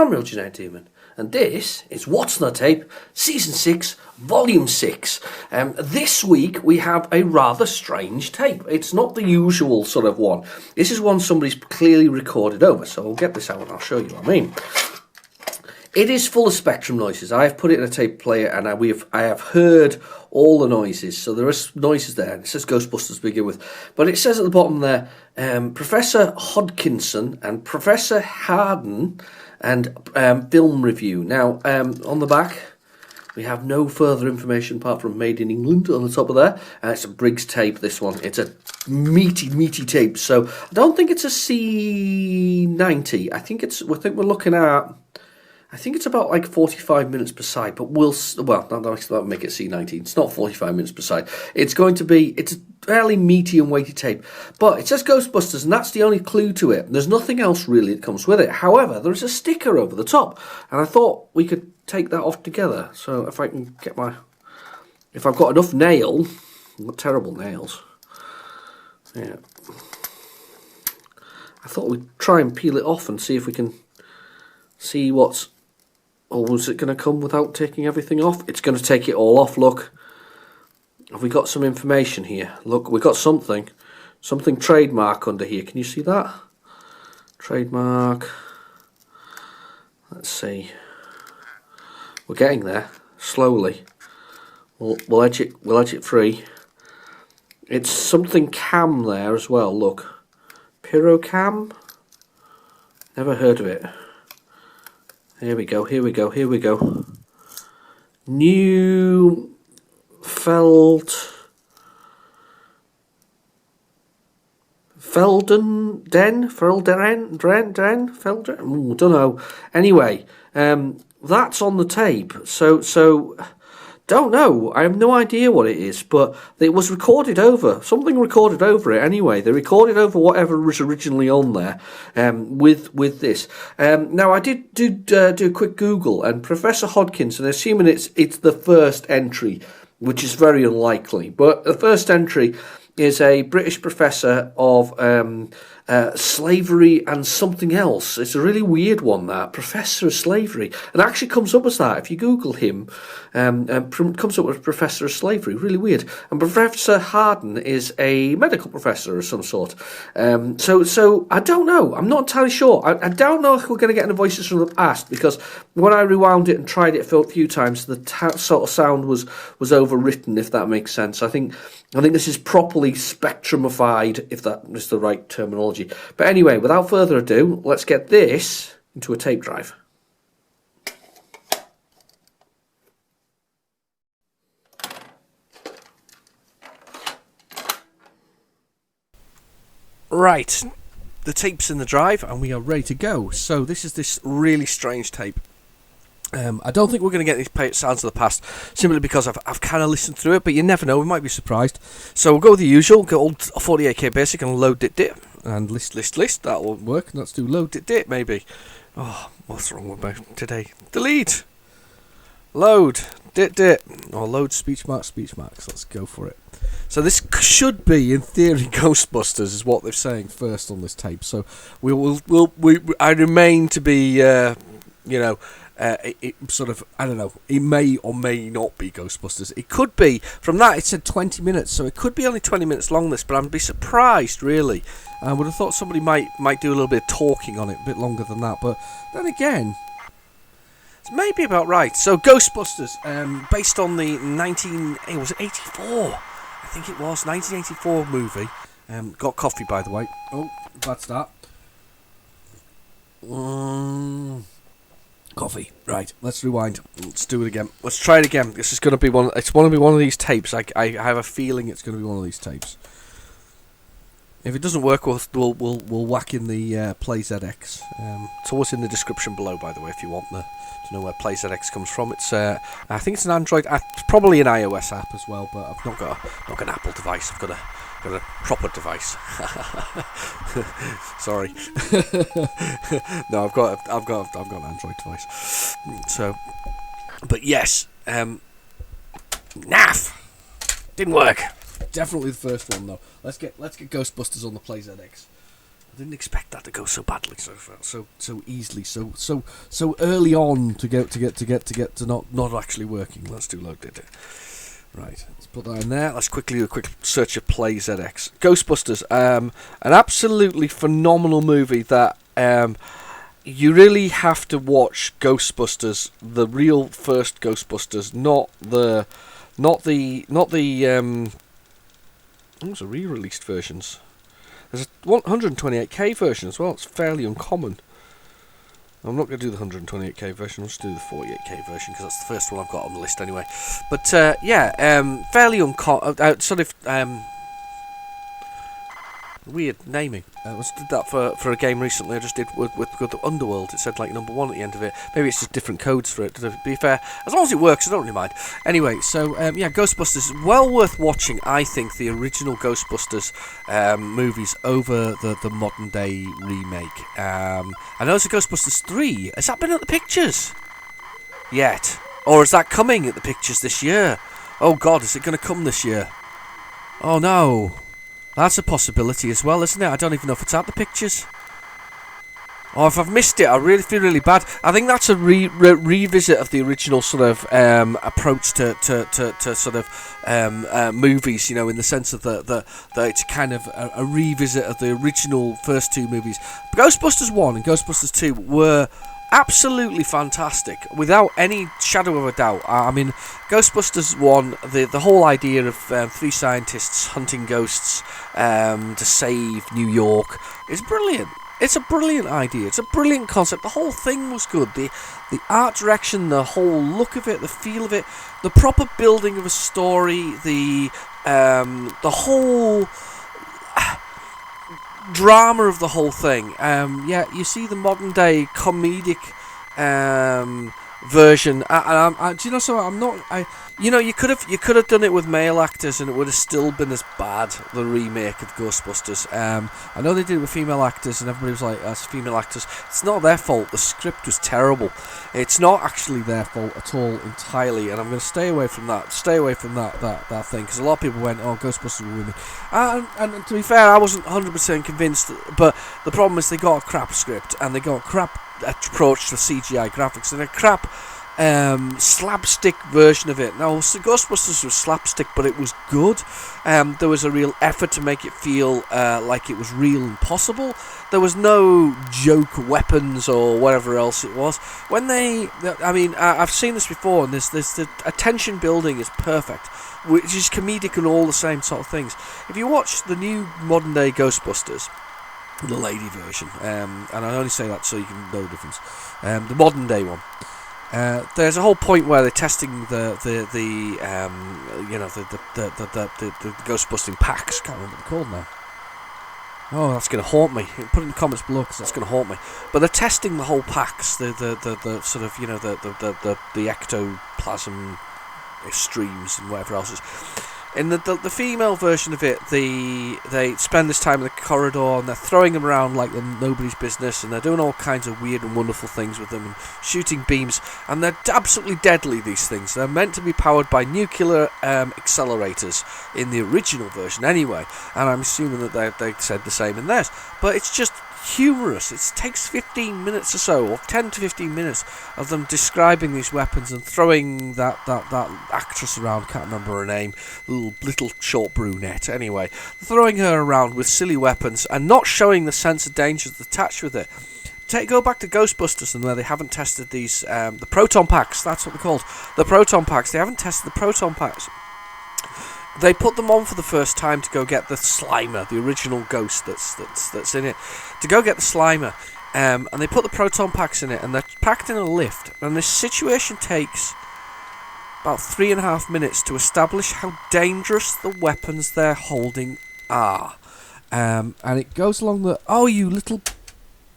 I'm Real Genetic Demon, and this is What's on the Tape, Season 6, Volume 6. This week we have a rather strange tape. It's not the usual sort of one. This is one somebody's clearly recorded over, so I'll get this out and I'll show you what I mean. It is full of spectrum noises. I have put it in a tape player and I have heard all the noises. So there are noises there. It says Ghostbusters to begin with. But it says at the bottom there, Professor Hodkinson and Professor Harden and film review. Now, on the back, we have no further information apart from Made in England on the top of there. It's a Briggs tape, this one. It's a meaty tape. So I don't think it's a C90. I think we're looking at... I think it's about like 45 minutes per side, but that'll make it C19. It's not 45 minutes per side. It's a fairly meaty and weighty tape. But it says Ghostbusters, and that's the only clue to it. There's nothing else really that comes with it. However, there is a sticker over the top, and I thought we could take that off together. So if I can get if I've got enough nail, I've got terrible nails. Yeah. I thought we'd try and peel it off and see if we can see what's... Or was it going to come without taking everything off? It's going to take it all off, look. Have we got some information here? Look, we've got something trademark under here. Can you see that? Trademark. Let's see. We're getting there, slowly. We'll edge it free. It's something cam there as well, look. Pyrocam? Never heard of it. Here we go. New Felden? Don't know. Anyway, that's on the tape. So don't know. I have no idea what it is, but it was recorded over. Something recorded over it anyway. They recorded over whatever was originally on there with this. Now, I did do a quick Google, and Professor Hodkinson, assuming it's the first entry, which is very unlikely, but the first entry is a British professor of slavery and something else. It's a really weird one, that. Professor of slavery. It actually comes up as that. If you Google him, comes up with Professor of slavery. Really weird. And Professor Harden is a medical professor of some sort. So I don't know. I'm not entirely sure. I don't know if we're going to get any voices from the past, because when I rewound it and tried it a few times, the sort of sound was overwritten, if that makes sense. I think this is properly spectrumified, if that is the right terminology. But anyway, without further ado, let's get this into a tape drive. Right, the tape's in the drive and we are ready to go. So this is this really strange tape. I don't think we're going to get these sounds of the past, simply because I've kind of listened through it, but you never know, we might be surprised. So we'll go with the usual, go old 48k basic and load dit, and list, that won't work. Let's do load dit maybe. Oh, what's wrong with me today? Delete! Load dit, or load speech marks, let's go for it. So this should be, in theory, Ghostbusters, is what they're saying first on this tape. So I remain to be, it may or may not be Ghostbusters. It could be. From that, it said 20 minutes, so it could be only 20 minutes long, this, but I'd be surprised, really. I would have thought somebody might do a little bit of talking on it, a bit longer than that, but then again, it's maybe about right. So, Ghostbusters, based on the 1984? I think it was, 1984 movie. Got coffee, by the way. Oh, that's that. Coffee. Right, let's rewind. Let's do it again. Let's try it again. This is going to be one. It's going to be one of these tapes. I have a feeling it's going to be one of these tapes. If it doesn't work, we'll whack in the PlayZX. It's always in the description below, by the way, if you want to know where PlayZX comes from. It's I think it's an Android, probably an iOS app as well, but I've not got an Apple device. I've got a proper device. Sorry. No, I've got an Android device. So, but yes, naff didn't work. Definitely the first one though. Let's get Ghostbusters on the PlayZX. I didn't expect that to go so badly, so easily, so early on to get to not actually working. Let's do load did it. Right, let's put that in there. Let's quickly do a quick search of PlayZX. Ghostbusters, an absolutely phenomenal movie that you really have to watch. Ghostbusters, the real first Ghostbusters, not the those are re-released versions. There's a 128k version as well. It's fairly uncommon. I'm not going to do the 128k version. I'll just do the 48k version because that's the first one I've got on the list anyway. But fairly uncommon. Sort of weird naming. I did that for a game recently. I just did with the Underworld. It said like #1 at the end of it. Maybe it's just different codes for it. To be fair, as long as it works, I don't really mind. Anyway, so Ghostbusters, well worth watching. I think the original Ghostbusters movies over the modern day remake. I know there's a Ghostbusters 3. Has that been at the pictures yet, or is that coming at the pictures this year? Oh God, is it going to come this year? Oh no. That's a possibility as well, isn't it? I don't even know if it's at the pictures. Oh, if I've missed it, I really feel really bad. I think that's a revisit of the original sort of approach to sort of movies, you know, in the sense of that it's kind of a revisit of the original first two movies. Ghostbusters 1 and Ghostbusters 2 were absolutely fantastic, without any shadow of a doubt. I mean, Ghostbusters 1, the whole idea of three scientists hunting ghosts to save New York is brilliant. It's a brilliant idea. It's a brilliant concept. The whole thing was good. The art direction, the whole look of it, the feel of it, the proper building of a story, the whole drama of the whole thing. You see the modern day comedic version. Do you know? So I'm not. You could have done it with male actors, and it would have still been as bad. The remake of Ghostbusters. I know they did it with female actors, and everybody was like, "That's female actors." It's not their fault. The script was terrible. It's not actually their fault at all, entirely. And I'm going to stay away from that. Stay away from that thing, because a lot of people went, "Oh, Ghostbusters were women." And to be fair, I wasn't 100% convinced. But the problem is they got a crap script, and they got a crap approach to CGI graphics, and a crap slapstick version of it. Now, Ghostbusters was slapstick, but it was good. There was a real effort to make it feel like it was real and possible. There was no joke weapons or whatever else it was. I've seen this before, and the attention building is perfect, which is comedic and all the same sort of things. If you watch the new modern day Ghostbusters, the lady version, and I only say that so you can know the difference, the modern day one, there's a whole point where they're testing the ghost busting packs. Can't remember what they're called now. Oh, that's going to haunt me. Put it in the comments below, because that's going to haunt me. But they're testing the whole packs, the sort of, the ectoplasm streams and whatever else is. In the female version of it, they spend this time in the corridor, and they're throwing them around like they're nobody's business, and they're doing all kinds of weird and wonderful things with them, and shooting beams, and they're absolutely deadly, these things. They're meant to be powered by nuclear accelerators in the original version anyway, and I'm assuming that they said the same in theirs. But it's just humorous. It takes 15 minutes or so, or 10 to 15 minutes of them describing these weapons and throwing that actress around, can't remember her name, little short brunette, anyway, throwing her around with silly weapons and not showing the sense of danger that's attached with it. Go back to Ghostbusters, and where they haven't tested these, the proton packs, that's what they're called, the proton packs. They haven't tested the proton packs. They put them on for the first time to go get the Slimer, the original ghost that's in it, to go get the Slimer, and they put the proton packs in it, and they're packed in a lift, and this situation takes about 3.5 minutes to establish how dangerous the weapons they're holding are, and it goes along the, oh, you little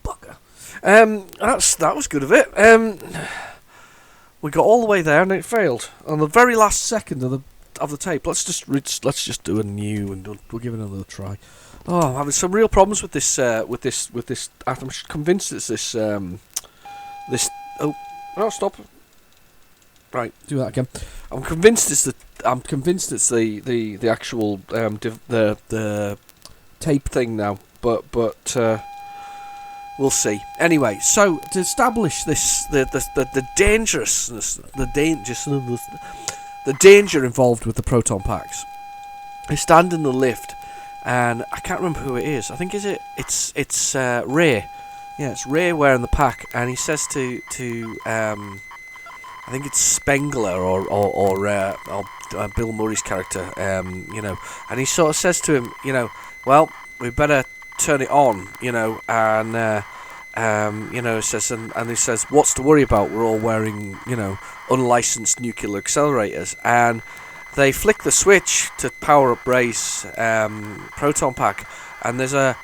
bugger, that was good of it. We got all the way there, and it failed on the very last second of the tape. Let's just do a new, and we'll give it another try. Oh, I'm having some real problems with this. I'm convinced it's this. Oh, stop. Right, do that again. I'm convinced it's the actual the tape thing now. But We'll see. Anyway, so to establish this, the dangerousness, the danger involved with the proton packs, I stand in the lift, and I can't remember who it is. I think it's Ray. Yeah, it's Ray wearing the pack, and he says to I think it's Spengler or Bill Murray's character, and he sort of says to him, well, we better turn it on, and he says, what's to worry about? We're all wearing, unlicensed nuclear accelerators, and they flick the switch to power up Ray's proton pack, and there's a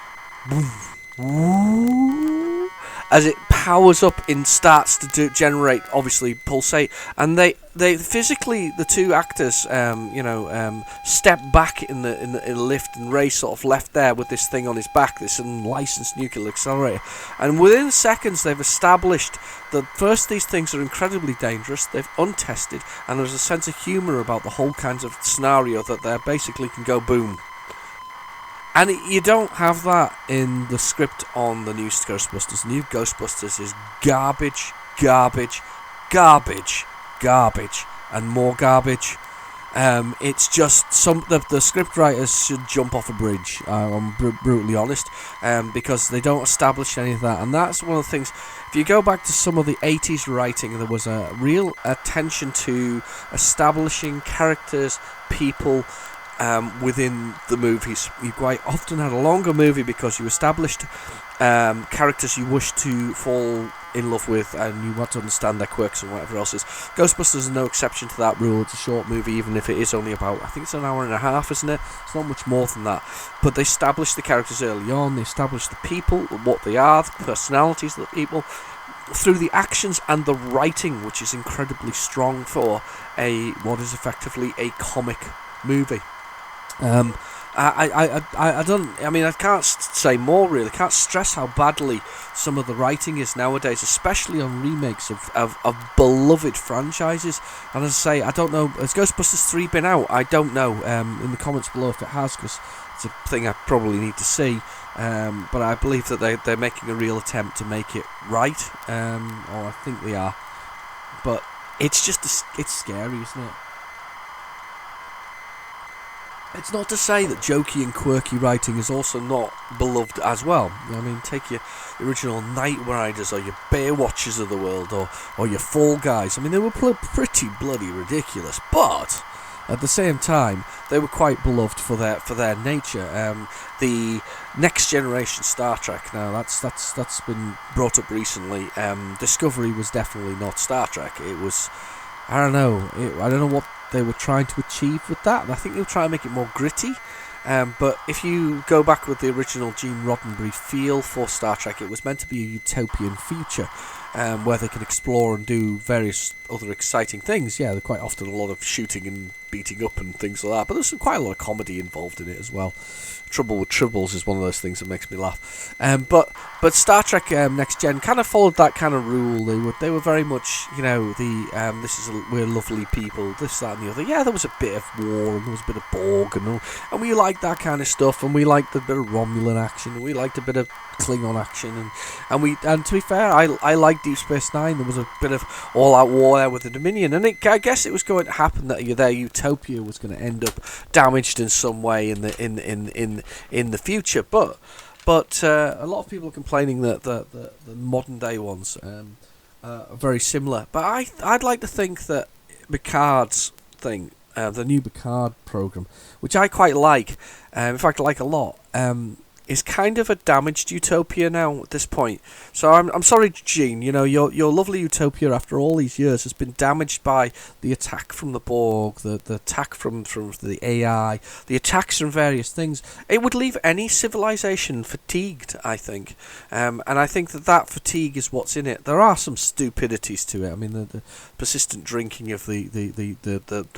as it powers up and starts to generate, obviously pulsate, and they physically, the two actors, step back in the lift, and Ray sort of left there with this thing on his back, this unlicensed nuclear accelerator, and within seconds they've established that first, these things are incredibly dangerous, they've untested, and there's a sense of humour about the whole kinds of scenario that they basically can go boom. And you don't have that in the script on the new Ghostbusters. New Ghostbusters is garbage, garbage, garbage, garbage, and more garbage. It's just the script writers should jump off a bridge. I'm brutally honest, because they don't establish any of that. And that's one of the things. If you go back to some of the 80s writing, there was a real attention to establishing characters, people, within the movies. You quite often had a longer movie because you established characters you wished to fall in love with, and you want to understand their quirks and whatever else is. Ghostbusters is no exception to that rule. It's a short movie, even if it is only about, I think it's an hour and a half, isn't it? It's not much more than that. But they established the characters early on, they established the people, what they are, the personalities of the people, through the actions and the writing, which is incredibly strong for what is effectively a comic movie. I can't say more really. Can't stress how badly some of the writing is nowadays, especially on remakes of beloved franchises. And as I say, I don't know, has Ghostbusters 3 been out? I don't know. In the comments below if it has, because it's a thing I probably need to see. But I believe that they're making a real attempt to make it right, or I think they are. But it's just it's scary, isn't it? It's not to say that jokey and quirky writing is also not beloved as well. I mean, take your original Knight Riders or your Baywatchers of the world, or your Fall Guys. I mean, they were pretty bloody ridiculous, but at the same time, they were quite beloved for their nature. The next generation Star Trek, now that's been brought up recently. Discovery was definitely not Star Trek. It was, I don't know what they were trying to achieve with that. I think they were trying to make it more gritty. But if you go back with the original Gene Roddenberry feel for Star Trek, it was meant to be a utopian future where they can explore and do various other exciting things. Yeah, there's quite often a lot of shooting and beating up and things like that, but there's quite a lot of comedy involved in it as well. Trouble with Tribbles is one of those things that makes me laugh. But Star Trek Next Gen kind of followed that kind of rule. They were very much, we're lovely people, this, that, and the other. Yeah, there was a bit of war and there was a bit of Borg and we liked that kind of stuff, and we liked a bit of Romulan action, and we liked a bit of Klingon action, and to be fair, I liked Deep Space Nine. There was a bit of all-out war there with the Dominion, and I guess it was going to happen that their utopia was going to end up damaged in some way in the future. But a lot of people are complaining that the modern day ones are very similar. But I'd like to think that Picard's thing, the new Picard program, which I quite like, in fact I like a lot, is kind of a damaged utopia now at this point. So I'm sorry, Gene. Your lovely utopia after all these years has been damaged by the attack from the Borg, the attack from the AI, the attacks from various things. It would leave any civilization fatigued, I think, and I think that fatigue is what's in it. There are some stupidities to it. I mean, the persistent drinking of the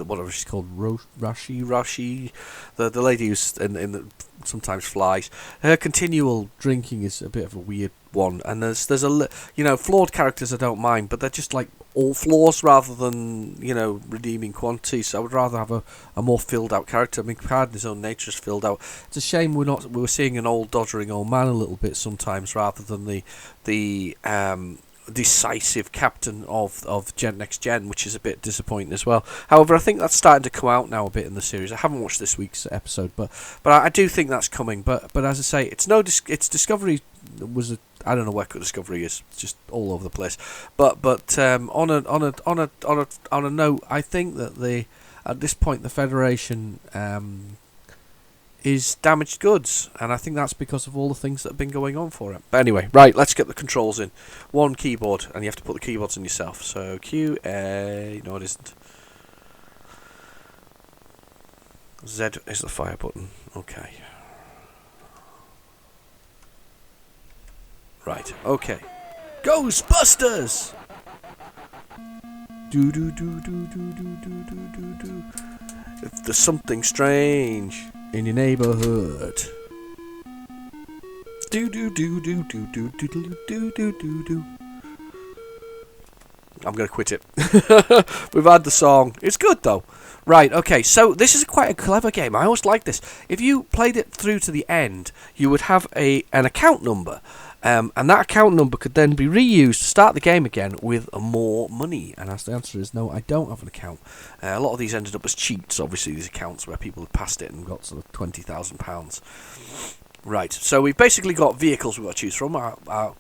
whatever she's called, Rashi, the lady who's in the sometimes flies. Her continual drinking is a bit of a weird one, and there's flawed characters I don't mind, but they're just like all flaws rather than redeeming quantities. So I would rather have a more filled out character. I mean, Picard in his own nature is filled out. It's a shame we're seeing an old doddering old man a little bit sometimes, rather than the decisive captain of Gen Next Gen, which is a bit disappointing as well. However, I think that's starting to come out now a bit in the series. I haven't watched this week's episode, but I do think that's coming. But as I say, it's Discovery was I don't know where Discovery is. It's just all over the place. But on a note, I think that at this point the Federation is damaged goods, and I think that's because of all the things that have been going on for it. But anyway, right, let's get the controls in. One keyboard, and you have to put the keyboards in yourself. So Q, A, no it isn't. Z is the fire button. Okay. Right, okay. Ghostbusters! Do do do do do do do do do do. If there's something strange in your neighborhood. Do do do do do do do do do do do do. I'm gonna quit it. We've had the song. It's good though. Right, okay, so this is quite a clever game. I always like this. If you played it through to the end, you would have an account number. And that account number could then be reused to start the game again with more money. And as the answer is no, I don't have an account. A lot of these ended up as cheats, obviously, these accounts where people have passed it and got sort of £20,000. Right, so we've basically got vehicles we've got to choose from, our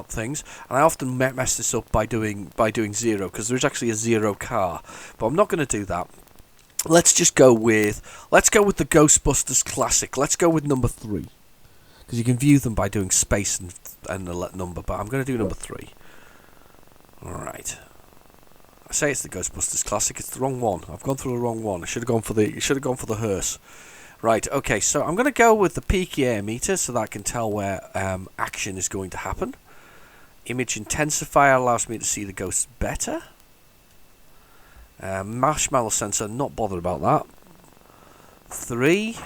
things. And I often mess this up by doing zero, because there's actually a zero car. But I'm not going to do that. Let's go with the Ghostbusters Classic. Let's go with number 3. Because you can view them by doing space and the number, but I'm going to do number 3. Alright. I say it's the Ghostbusters Classic, it's the wrong one. I've gone through the wrong one. I should have gone for the hearse. Right, okay, so I'm going to go with the peaky air meter so that I can tell where action is going to happen. Image intensifier allows me to see the ghosts better. Marshmallow sensor, not bothered about that. 3.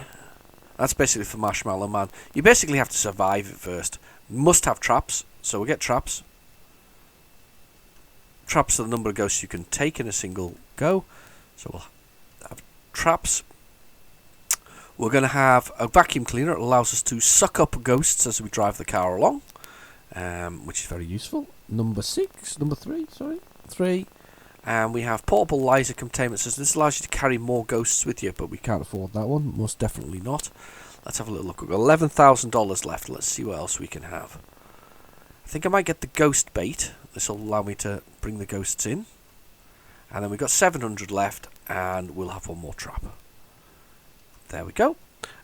That's basically for Marshmallow Man. You basically have to survive it first. Must have traps, so we'll get traps. Traps are the number of ghosts you can take in a single go. So we'll have traps. We're going to have a vacuum cleaner. It allows us to suck up ghosts as we drive the car along, which is very useful. Number 3. And we have portable laser containment system. This allows you to carry more ghosts with you, but we can't afford that one. Most definitely not. Let's have a little look. We've got $11,000 left. Let's see what else we can have. I think I might get the ghost bait. This will allow me to bring the ghosts in. And then we've got 700 left, and we'll have one more trap. There we go.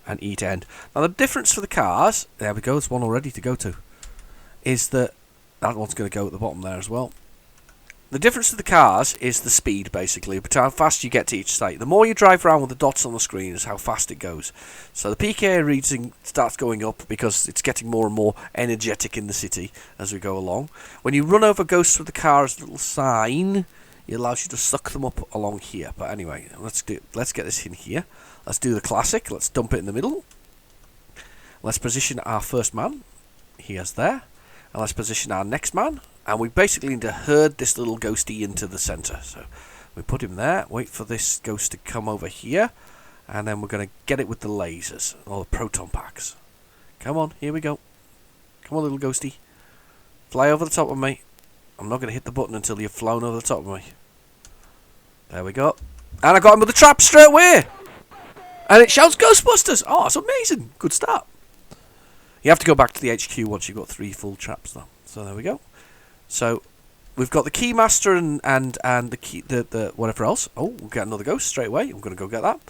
And E to end. Now the difference for the cars, there we go, there's one already to go to, is that one's going to go at the bottom there as well. The difference to the cars is the speed, basically, but how fast you get to each site. The more you drive around with the dots on the screen is how fast it goes. So the PK reading starts going up because it's getting more and more energetic in the city as we go along. When you run over ghosts with the car's little sign, it allows you to suck them up along here. But anyway, let's get this in here. Let's do the classic. Let's dump it in the middle. Let's position our first man. Here's there. And let's position our next man. And we basically need to herd this little ghosty into the centre. So we put him there, wait for this ghost to come over here, and then we're going to get it with the lasers, or the proton packs. Come on, here we go. Come on, little ghosty. Fly over the top of me. I'm not going to hit the button until you've flown over the top of me. There we go. And I got him with the trap straight away. And it shouts Ghostbusters. Oh, that's amazing. Good start. You have to go back to the HQ once you've got 3 full traps, though. So there we go. So we've got the Keymaster and the key the whatever else. Oh, we'll get another ghost straight away. I'm going to go get that.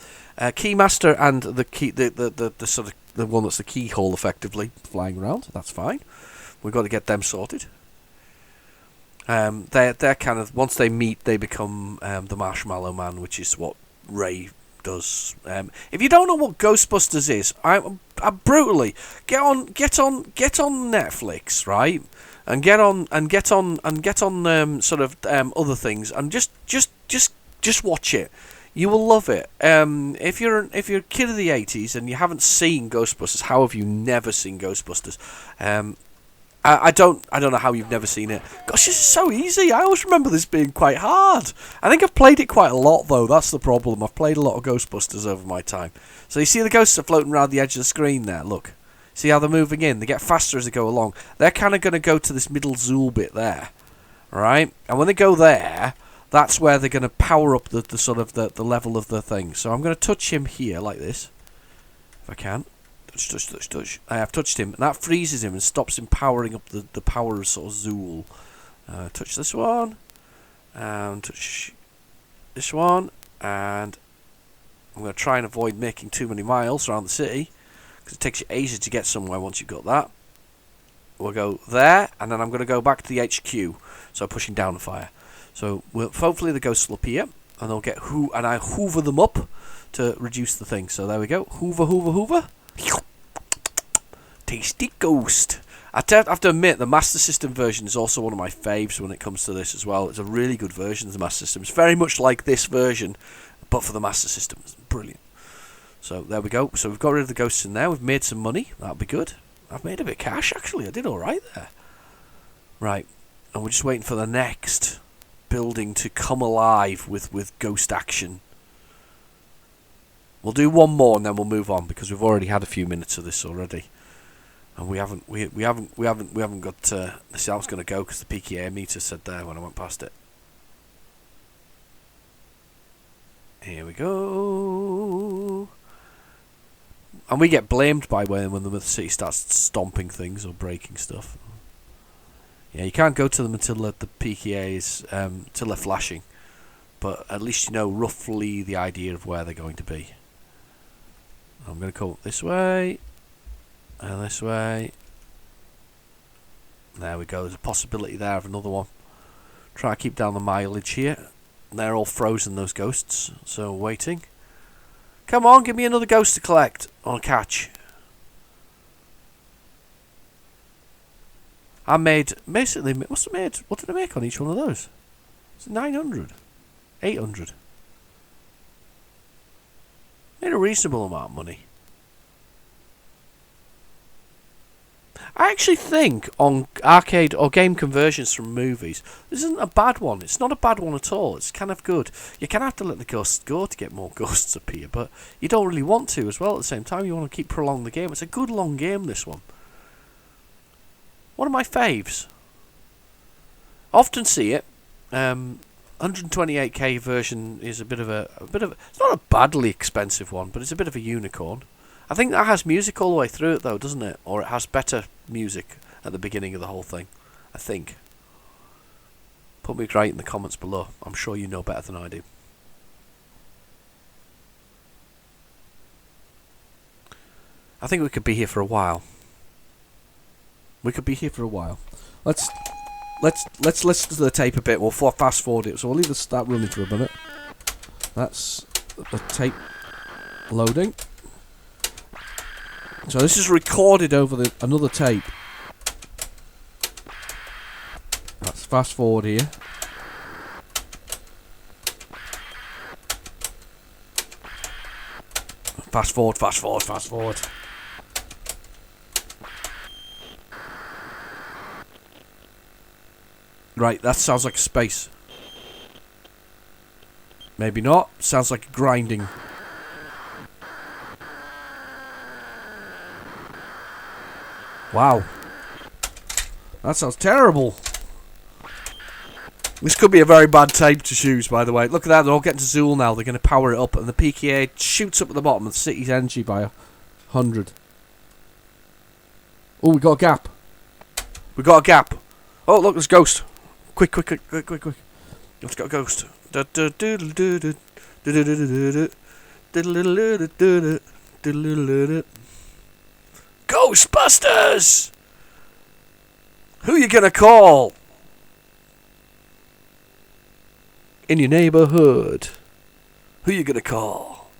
Keymaster and the key the sort of the one that's the keyhole effectively flying around. That's fine. We've got to get them sorted. They're kind of, once they meet, they become the Marshmallow Man, which is what Ray does. If you don't know what Ghostbusters is, I brutally get on Netflix, right? And get on sort of other things, and just watch it. You will love it. If you're a kid of the 80s and you haven't seen Ghostbusters, how have you never seen Ghostbusters? I don't know how you've never seen it. Gosh, this is so easy. I always remember this being quite hard. I think I've played it quite a lot, though. That's the problem. I've played a lot of Ghostbusters over my time. So you see the ghosts are floating around the edge of the screen there. Look. See how they're moving in? They get faster as they go along. They're kind of going to go to this middle Zool bit there. Right? And when they go there, that's where they're going to power up the sort of the level of the thing. So I'm going to touch him here like this. If I can. Touch. I have touched him, and that freezes him and stops him powering up the power of sort of Zool. Touch this one, and touch this one, and I'm going to try and avoid making too many miles around the city, because it takes you ages to get somewhere once you've got that. We'll go there, and then I'm going to go back to the HQ, so pushing down the fire. So hopefully the ghosts will appear, and they'll get and I hoover them up to reduce the thing. So there we go, hoover. Tasty ghost. I have to admit, the Master System version is also one of my faves when it comes to this as well. It's a really good version of the Master System. It's very much like this version, but for the Master System. It's brilliant. So there we go. So we've got rid of the ghosts in there. We've made some money. That'll be good. I've made a bit of cash, actually. I did alright there. Right. And we're just waiting for the next building to come alive with ghost action. We'll do one more and then we'll move on, because we've already had a few minutes of this already, and we haven't got. This how it's going to go, because the PKA meter said there when I went past it. Here we go, and we get blamed by when the city starts stomping things or breaking stuff. Yeah, you can't go to them until the PKAs till they're flashing, but at least you know roughly the idea of where they're going to be. I'm going to go this way, and this way. There we go, there's a possibility there of another one. Try to keep down the mileage here. They're all frozen, those ghosts, so waiting. Come on, give me another ghost to collect, or catch. I made, basically, what did I make on each one of those? It's 900, 800. Made a reasonable amount of money. I actually think on arcade or game conversions from movies, this isn't a bad one. It's not a bad one at all. It's kind of good. You kind of have to let the ghosts go to get more ghosts appear, but you don't really want to as well at the same time. You want to keep prolonging the game. It's a good long game, this one. One of my faves. Often see it. 128k version is a bit of a it's not a badly expensive one, but it's a bit of a unicorn. I think that has music all the way through it though, doesn't it? Or it has better music at the beginning of the whole thing, I think. Put me right in the comments below. I'm sure you know better than I do. I think we could be here for a while. Let's listen to the tape a bit. We'll fast forward it, so we'll leave that running for a minute. That's the tape loading. So this is recorded over another tape. Let's fast forward here. Fast forward. Right, that sounds like space. Maybe not. Sounds like grinding. Wow. That sounds terrible. This could be a very bad tape to choose, by the way. Look at that, they're all getting to Zool now. They're going to power it up, and the PKA shoots up at the bottom of the city's energy by 100. Oh, we got a gap. Oh, look, there's a ghost. Quick. Let's got a ghost. Ghostbusters! Who you gonna call? In your neighbourhood. Who you gonna call?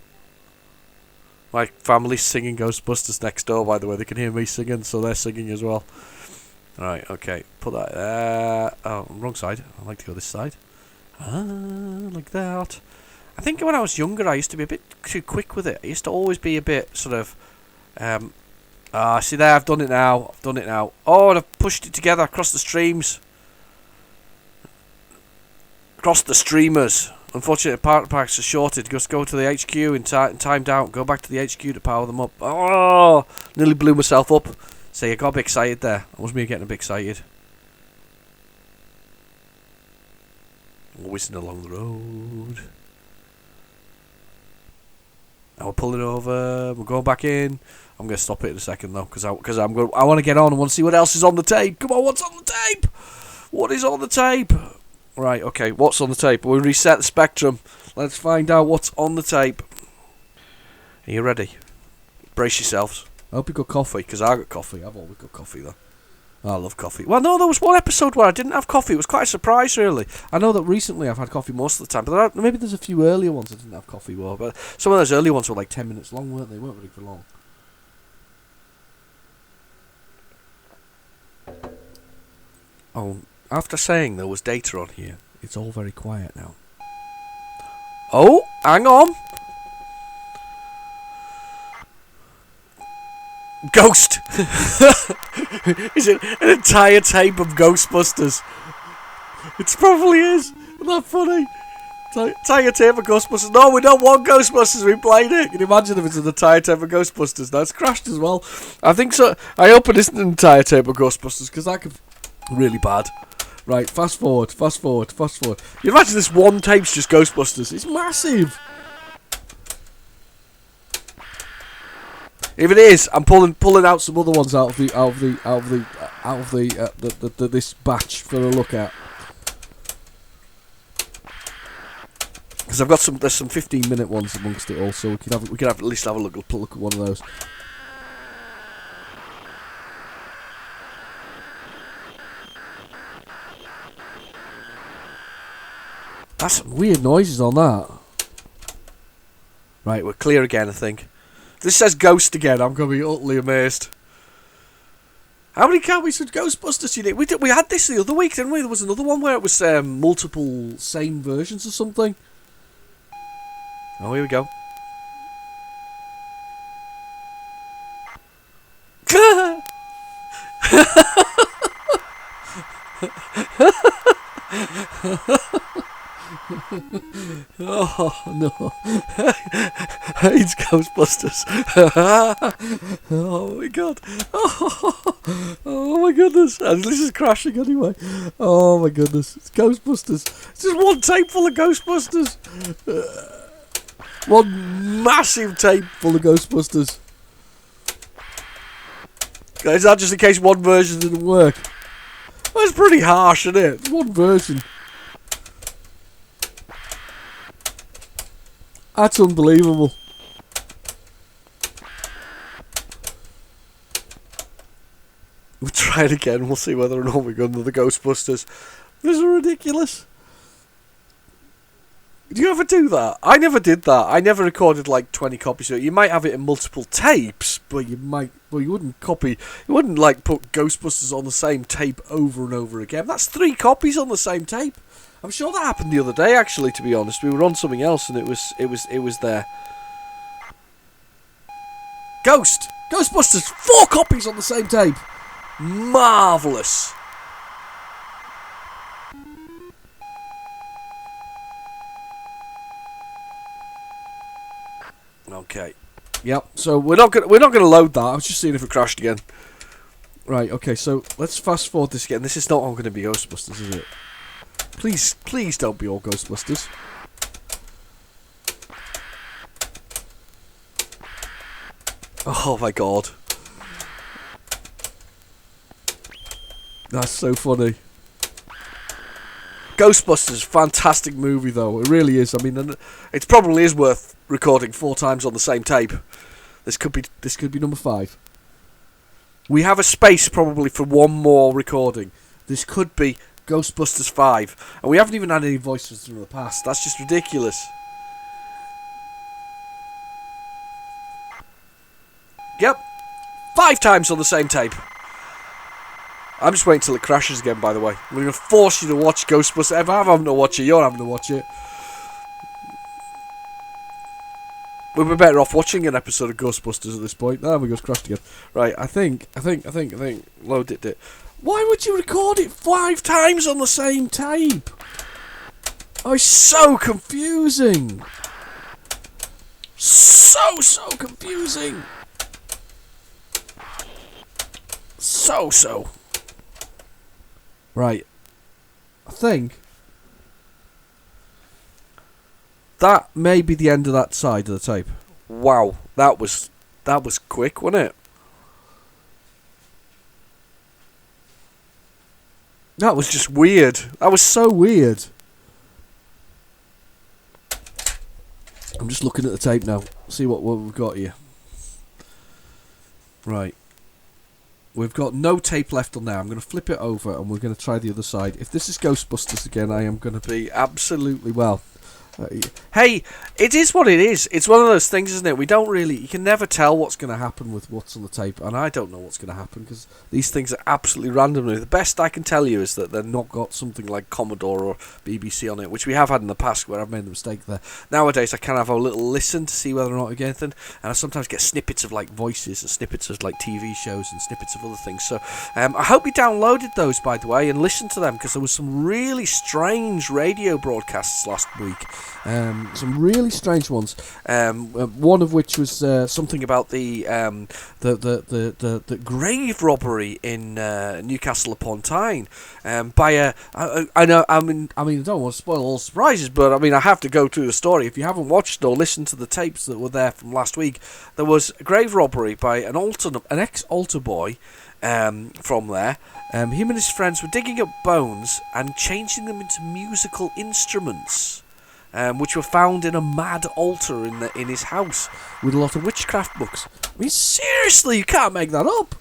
My family's singing Ghostbusters next door, by the way. They can hear me singing, so they're singing as well. Right, okay. Put that there. Oh, wrong side. I like to go this side. Like that. I think when I was younger, I used to be a bit too quick with it. I used to always be a bit sort of, see there, I've done it now. Oh, and I've pushed it together across the streams. Across the streamers. Unfortunately, part packs are shorted. Just go to the HQ and timed out. Go back to the HQ to power them up. Oh, nearly blew myself up. See, I got a bit excited there. That was me getting a bit excited. Whizzing along the road. Now we're pulling over. We're going back in. I'm going to stop it in a second though, because I want to get on and want to see what else is on the tape. Come on, what's on the tape? What is on the tape? Right, okay, what's on the tape? We'll reset the spectrum. Let's find out what's on the tape. Are you ready? Brace yourselves. I hope you got coffee, because I got coffee. I've always got coffee though. I love coffee. Well, no, there was one episode where I didn't have coffee. It was quite a surprise, really. I know that recently I've had coffee most of the time, but maybe there's a few earlier ones I didn't have coffee for. But some of those earlier ones were like 10 minutes long, weren't they? They weren't really for long. Oh, after saying there was data on here, it's all very quiet now. Oh, hang on. Ghost! Is it an entire tape of Ghostbusters? It probably is. Isn't that funny? Entire tape of Ghostbusters. No, we don't want Ghostbusters. We played it. Can you imagine if it's an entire tape of Ghostbusters? That's crashed as well. I think so. I hope it isn't an entire tape of Ghostbusters, because that could be really bad. Right, fast forward. You imagine this one tape's just Ghostbusters. It's massive. If it is, I'm pulling out some other ones out of this batch for a look at. Because I've got there's some 15-minute ones amongst it all, so we can at least have a look at one of those. That's some weird noises on that. Right, we're clear again, I think. This says Ghost again. I'm going to be utterly amazed. How many copies of Ghostbusters do you need? We had this the other week, didn't we? There was another one where it was multiple same versions or something. Oh, here we go. Oh no. It's Ghostbusters. Oh my god. Oh my goodness. And this is crashing anyway. Oh my goodness. It's Ghostbusters. It's just one tape full of Ghostbusters. One massive tape full of Ghostbusters. Is that just in case one version didn't work? Well, it's pretty harsh, isn't it? It's one version. That's unbelievable. We'll try it again. We'll see whether or not we got another Ghostbusters. This is ridiculous. Do you ever do that? I never did that. I never recorded like 20 copies of it. You might have it in multiple tapes, but you wouldn't like put Ghostbusters on the same tape over and over again. That's 3 copies on the same tape. I'm sure that happened the other day, actually, to be honest. We were on something else and it was there. Ghostbusters, 4 copies on the same tape. Marvellous. Okay. Yep. So we're not gonna load that. I was just seeing if it crashed again. Right. Okay. So let's fast forward this again. This is not all going to be Ghostbusters, is it? Please don't be all Ghostbusters. Oh my god. That's so funny. Ghostbusters, fantastic movie though. It really is. I mean, it probably is worth recording 4 times on the same tape. This could be number 5. We have a space probably for one more recording. This could be Ghostbusters 5. And we haven't even had any voices from the past. That's just ridiculous. Yep. 5 times on the same tape. I'm just waiting till it crashes again, by the way. I'm going to force you to watch Ghostbusters. If I'm having to watch it, you're having to watch it. We'd be better off watching an episode of Ghostbusters at this point. There we go, it's crashed again. Right, I think. Load it. Why would you record it 5 times on the same tape? Oh, it's so confusing. So confusing. So. Right. I think that may be the end of that side of the tape. Wow, that was quick, wasn't it? That was just weird. That was so weird. I'm just looking at the tape now. See what we've got here. Right. We've got no tape left on now. I'm going to flip it over and we're going to try the other side. If this is Ghostbusters again, I am going to be absolutely well. Hey, it is what it is. It's one of those things, isn't it? You can never tell what's going to happen with what's on the tape, and I don't know what's going to happen because these things are absolutely randomly. The best I can tell you is that they've not got something like Commodore or BBC on it, which we have had in the past where I've made the mistake there. Nowadays, I can have a little listen to see whether or not I get anything, and I sometimes get snippets of like voices and snippets of like TV shows and snippets of other things. So I hope you downloaded those, by the way, and listened to them because there was some really strange radio broadcasts last week. Some really strange ones. One of which was something about the grave robbery in Newcastle upon Tyne by a. I don't want to spoil all surprises, but I mean I have to go through the story. If you haven't watched or listened to the tapes that were there from last week, there was a grave robbery by an ex-altar boy. From there, him and his friends were digging up bones and changing them into musical instruments. Which were found in a mad altar in his house with a lot of witchcraft books. I mean, seriously, you can't make that up.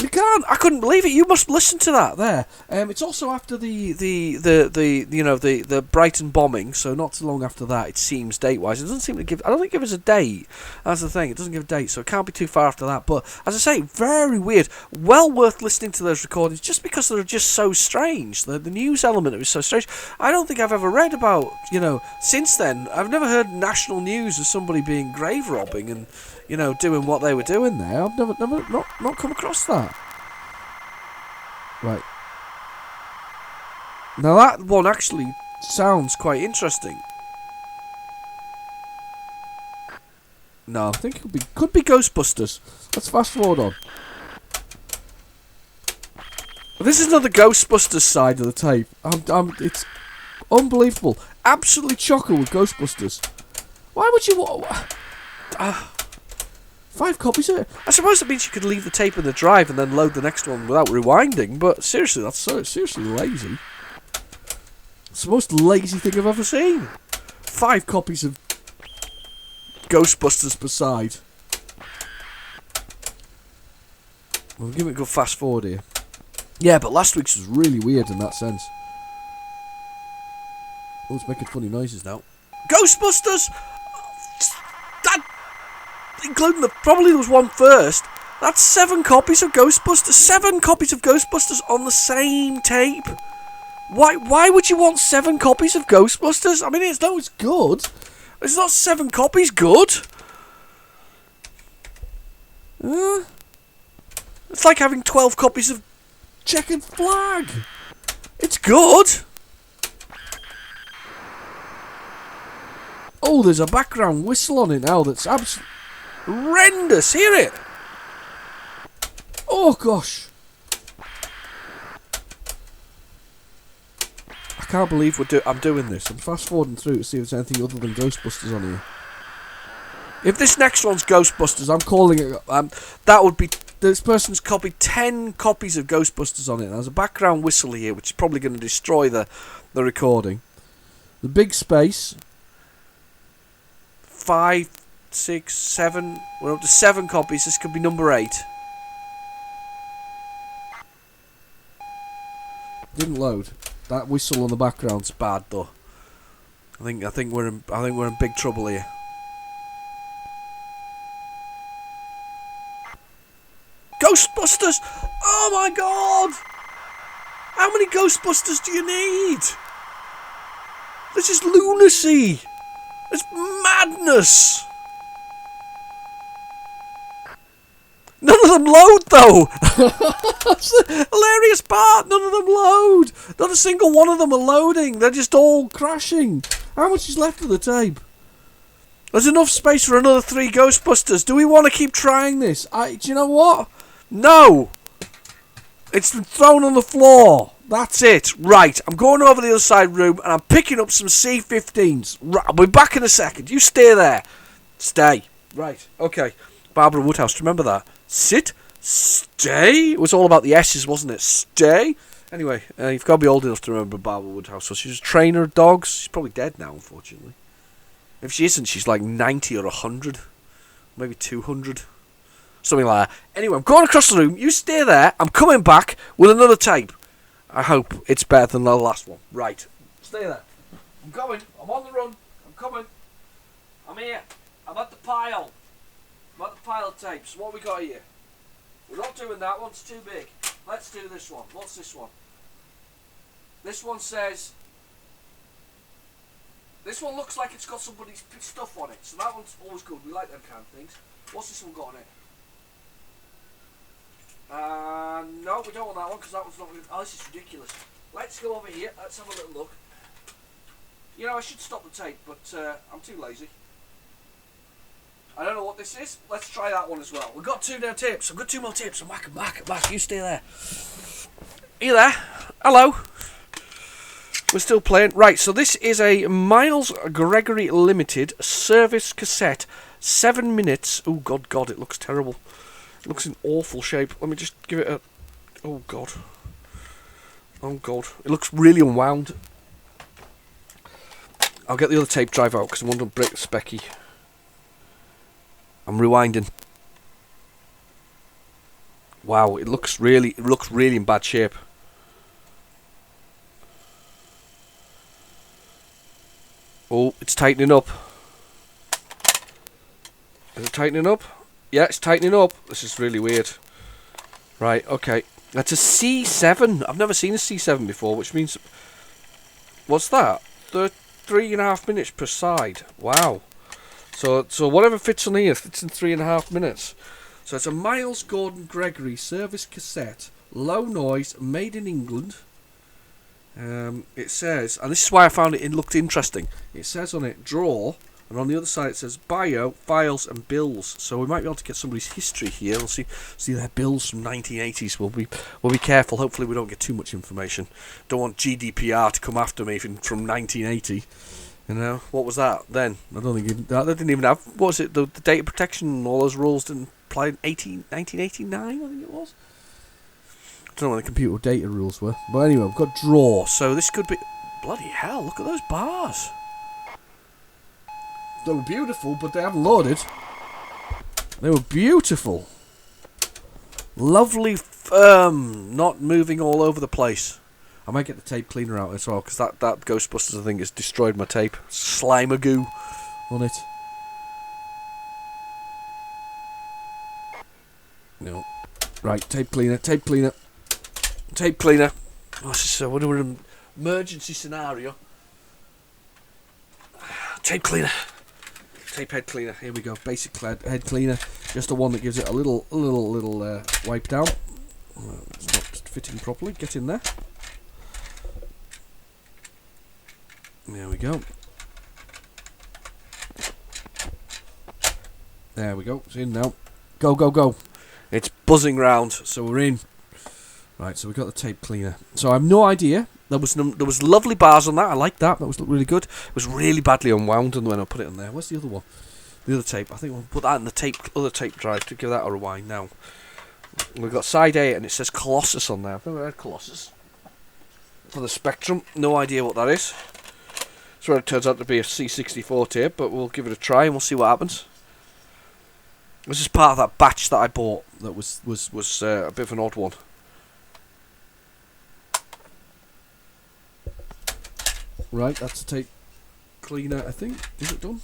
You can't. I couldn't believe it. You must listen to that there. It's also after the Brighton bombing, so not too long after that. It seems date-wise. It doesn't seem to give. I don't think it gives a date. That's the thing. It doesn't give a date, so it can't be too far after that. But as I say, very weird. Well worth listening to those recordings, just because they're just so strange. The news element of it is so strange. I don't think I've ever read about since then. I've never heard national news of somebody being grave robbing and. Doing what they were doing there. I've never not come across that. Right. Now that one actually sounds quite interesting. No, I think it could be Ghostbusters. Let's fast forward on. This is another Ghostbusters side of the tape. It's unbelievable. Absolutely chocker with Ghostbusters. Why would you... 5 copies of it. I suppose it means you could leave the tape in the drive and then load the next one without rewinding, but seriously, that's seriously lazy. It's the most lazy thing I've ever seen. 5 copies of Ghostbusters per side. We'll give it a good fast forward here. Yeah, but last week's was really weird in that sense. Oh, it's making funny noises now. Ghostbusters! Including probably there was one first. That's 7 copies of Ghostbusters. 7 copies of Ghostbusters on the same tape. Why would you want 7 copies of Ghostbusters? I mean, it's good. It's not 7 copies good. It's like having 12 copies of Checkered Flag. It's good. Oh, there's a background whistle on it now that's absolutely horrendous. Hear it? Oh gosh. I can't believe I'm doing this. I'm fast forwarding through to see if there's anything other than Ghostbusters on here. If this next one's Ghostbusters, I'm calling it. That would be. This person's copied 10 copies of Ghostbusters on it. There's a background whistle here, which is probably going to destroy the recording. The big space. 5, 6, 7. We're up to 7 copies. This could be number 8. Didn't load. That whistle on the background's bad though. I think we're in big trouble here. Ghostbusters! Oh my god! How many Ghostbusters do you need? This is lunacy! It's madness! of them load, though. That's the hilarious part. None of them load. Not a single one of them are loading. They're just all crashing. How much is left of the tape? There's enough space for another 3 Ghostbusters. Do we want to keep trying this? Do you know what? No. It's been thrown on the floor. That's it. Right. I'm going over the other side room and I'm picking up some C-15s. Right. I'll be back in a second. You stay there. Stay. Right. Okay. Barbara Woodhouse. Do you remember that? Sit. Stay. It was all about the S's, wasn't it? Stay. Anyway, you've got to be old enough to remember Barbara Woodhouse. So she's a trainer of dogs. She's probably dead now, unfortunately. If she isn't, she's like 90 or 100. Maybe 200. Something like that. Anyway, I'm going across the room. You stay there. I'm coming back with another tape. I hope it's better than the last one. Right. Stay there. I'm going. I'm on the run. I'm coming. I'm here. I'm at the pile. I'm at the pile of tapes. What have we got here? We're not doing that one. It's too big. Let's do this one. What's this one? This one says... This one looks like it's got somebody's stuff on it. So that one's always good. We like them kind of things. What's this one got on it? No, we don't want that one because that one's not good. Oh, this is ridiculous. Let's go over here. Let's have a little look. You know, I should stop the tape, but I'm too lazy. I don't know what this is. Let's try that one as well. We've got 2 now tapes. I've got 2 more tapes. I'm back. You stay there. Are you there? Hello. We're still playing. Right, so this is a Miles Gregory Limited service cassette. 7 minutes. Oh, God, it looks terrible. It looks in awful shape. Let me just give it a... Oh, God. It looks really unwound. I'll get the other tape drive out because I want to break the specky. I'm rewinding. Wow, it looks really in bad shape. Oh, it's tightening up. Is it tightening up? Yeah, it's tightening up. This is really weird. Right, okay. That's a C7. I've never seen a C7 before, which means... What's that? 3.5 minutes per side. Wow. So whatever fits on here fits in 3.5 minutes. So it's a Miles Gordon Gregory service cassette. Low noise, made in England. It says, and this is why I found it looked interesting. It says on it, draw, and on the other side it says bio, files and bills. So we might be able to get somebody's history here. We'll see their bills from 1980s. We'll be careful. Hopefully we don't get too much information. Don't want GDPR to come after me from 1980. You know, what was that then? I don't think they didn't even have, what was it, the data protection and all those rules didn't apply in 1989, I think it was. I don't know what the computer data rules were. But anyway, we've got draw. So this could be... Bloody hell, look at those bars. They were beautiful, but they haven't loaded. They were beautiful. Lovely firm, not moving all over the place. I might get the tape cleaner out as well, because that Ghostbusters, I think, has destroyed my tape. Slime-a-goo on it. No. Right, tape cleaner. Oh, this is what an emergency scenario. Tape cleaner. Tape head cleaner. Here we go. Basic head cleaner. Just the one that gives it a little wipe down. It's not fitting properly. Get in there. There we go. There we go. It's in now. Go. It's buzzing round, so we're in. Right, so we got the tape cleaner. So I have no idea. There was lovely bars on that. I like that. That was really good. It was really badly unwound, and when I put it in there, where's the other one? The other tape. I think we'll put that in the other tape drive to give that a rewind now. We've got side A, and it says Colossus on there. I've never heard Colossus. For the Spectrum, no idea what that is. So it turns out to be a C64 tape, but we'll give it a try and we'll see what happens. This is part of that batch that I bought that was a bit of an odd one. Right, that's the tape cleaner, I think. Is it done?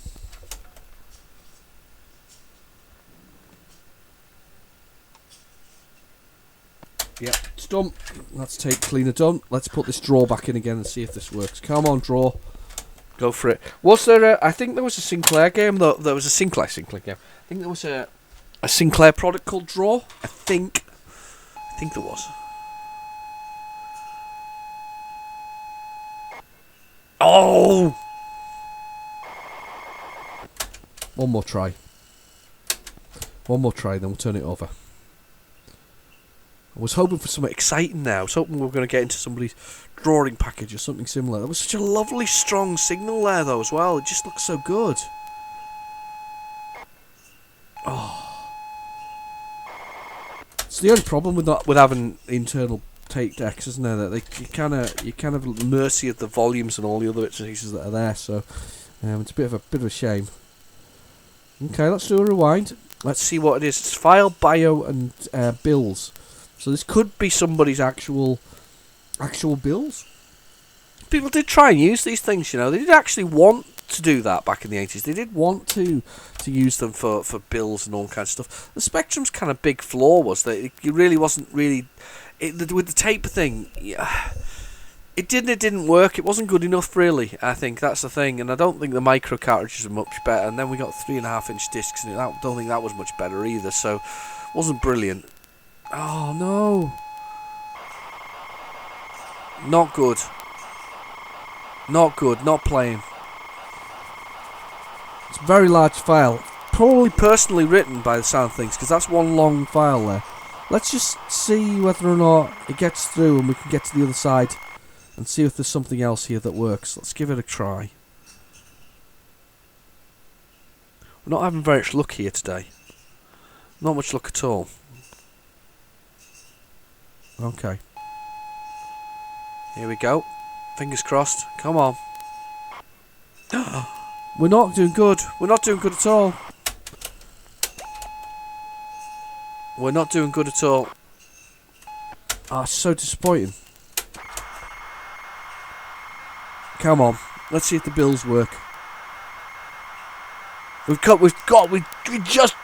Yeah, it's done. That's tape cleaner done. Let's put this drawer back in again and see if this works. Come on, drawer. Go for it. Was there I think there was a Sinclair game, though. There was a Sinclair game. I think there was a a Sinclair product called Draw. I think there was. Oh! One more try. One more try, then we'll turn it over. I was hoping for something exciting now. I was hoping we were going to get into somebody's drawing package or something similar. There was such a lovely, strong signal there, though, as well. It just looks so good. Oh. It's the only problem with having internal tape decks, isn't there? That you kind of at the mercy of the volumes and all the other bits and pieces that are there. So it's a bit of a shame. Okay, let's do a rewind. Let's see what it is. It's file, bio, and bills. So this could be somebody's actual bills. People did try and use these things, you know. They did actually want to do that back in the 80s. They did want to use them for bills and all kinds of stuff. The Spectrum's kind of big flaw was that it really wasn't really... with the tape thing, yeah, it didn't work. It wasn't good enough, really, I think. That's the thing. And I don't think the micro cartridges are much better. And then we got 3.5-inch discs, and I don't think that was much better either. So, it wasn't brilliant. Oh, no. Not good. Not good. Not playing. It's a very large file. Probably personally written by the sound of things, because that's one long file there. Let's just see whether or not it gets through and we can get to the other side and see if there's something else here that works. Let's give it a try. We're not having very much luck here today. Not much luck at all. Okay. Here we go. Fingers crossed. Come on. We're not doing good. We're not doing good at all. We're not doing good at all. Ah, it's so disappointing. Come on. Let's see if the bills work. We just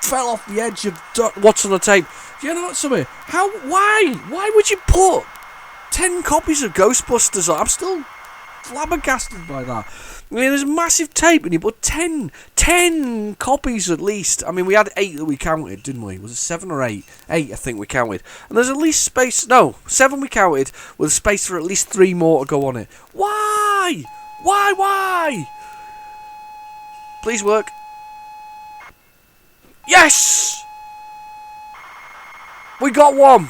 fell off the edge of what's on the tape. You know what, something? Why would you put 10 copies of Ghostbusters on? I'm still flabbergasted by that. I mean, there's a massive tape and you put 10 copies at least. I mean, we had 8 that we counted, didn't we? Was it 7 or 8? 8, I think we counted. And there's at least space... No, 7 we counted, with space for at least 3 more to go on it. Why? Why? Please work. Yes! We got one!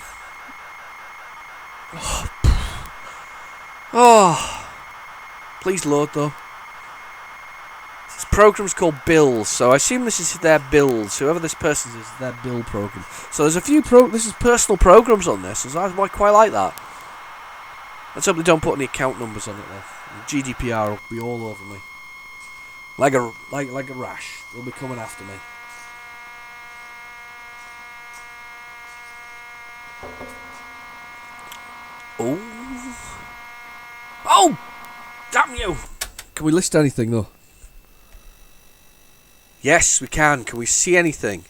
Oh. Please load, though. This program's called Bills, so I assume this is their bills. Whoever this person is their bill program. So there's a few this is personal programs on this, so I quite like that. Let's hope they don't put any account numbers on it though. GDPR will be all over me. Like a rash. They'll be coming after me. Oh! Damn you! Can we list anything though? Yes, we can. Can we see anything?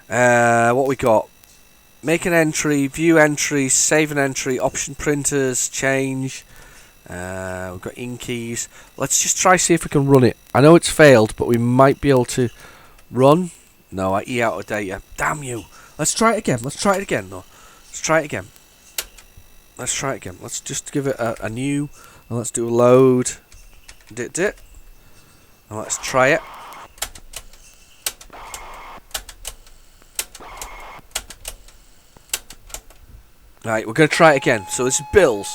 What we got? Make an entry, view entry, save an entry, option printers, change. We've got in keys. Let's just try see if we can run it. I know it's failed, but we might be able to run. No, I E out of data. Damn you! Let's try it again. Let's try it again though. Let's try it again. Let's try it again. Let's just give it a new, and let's do a load. Dit. And let's try it. Right, we're going to try it again. So this is Bills.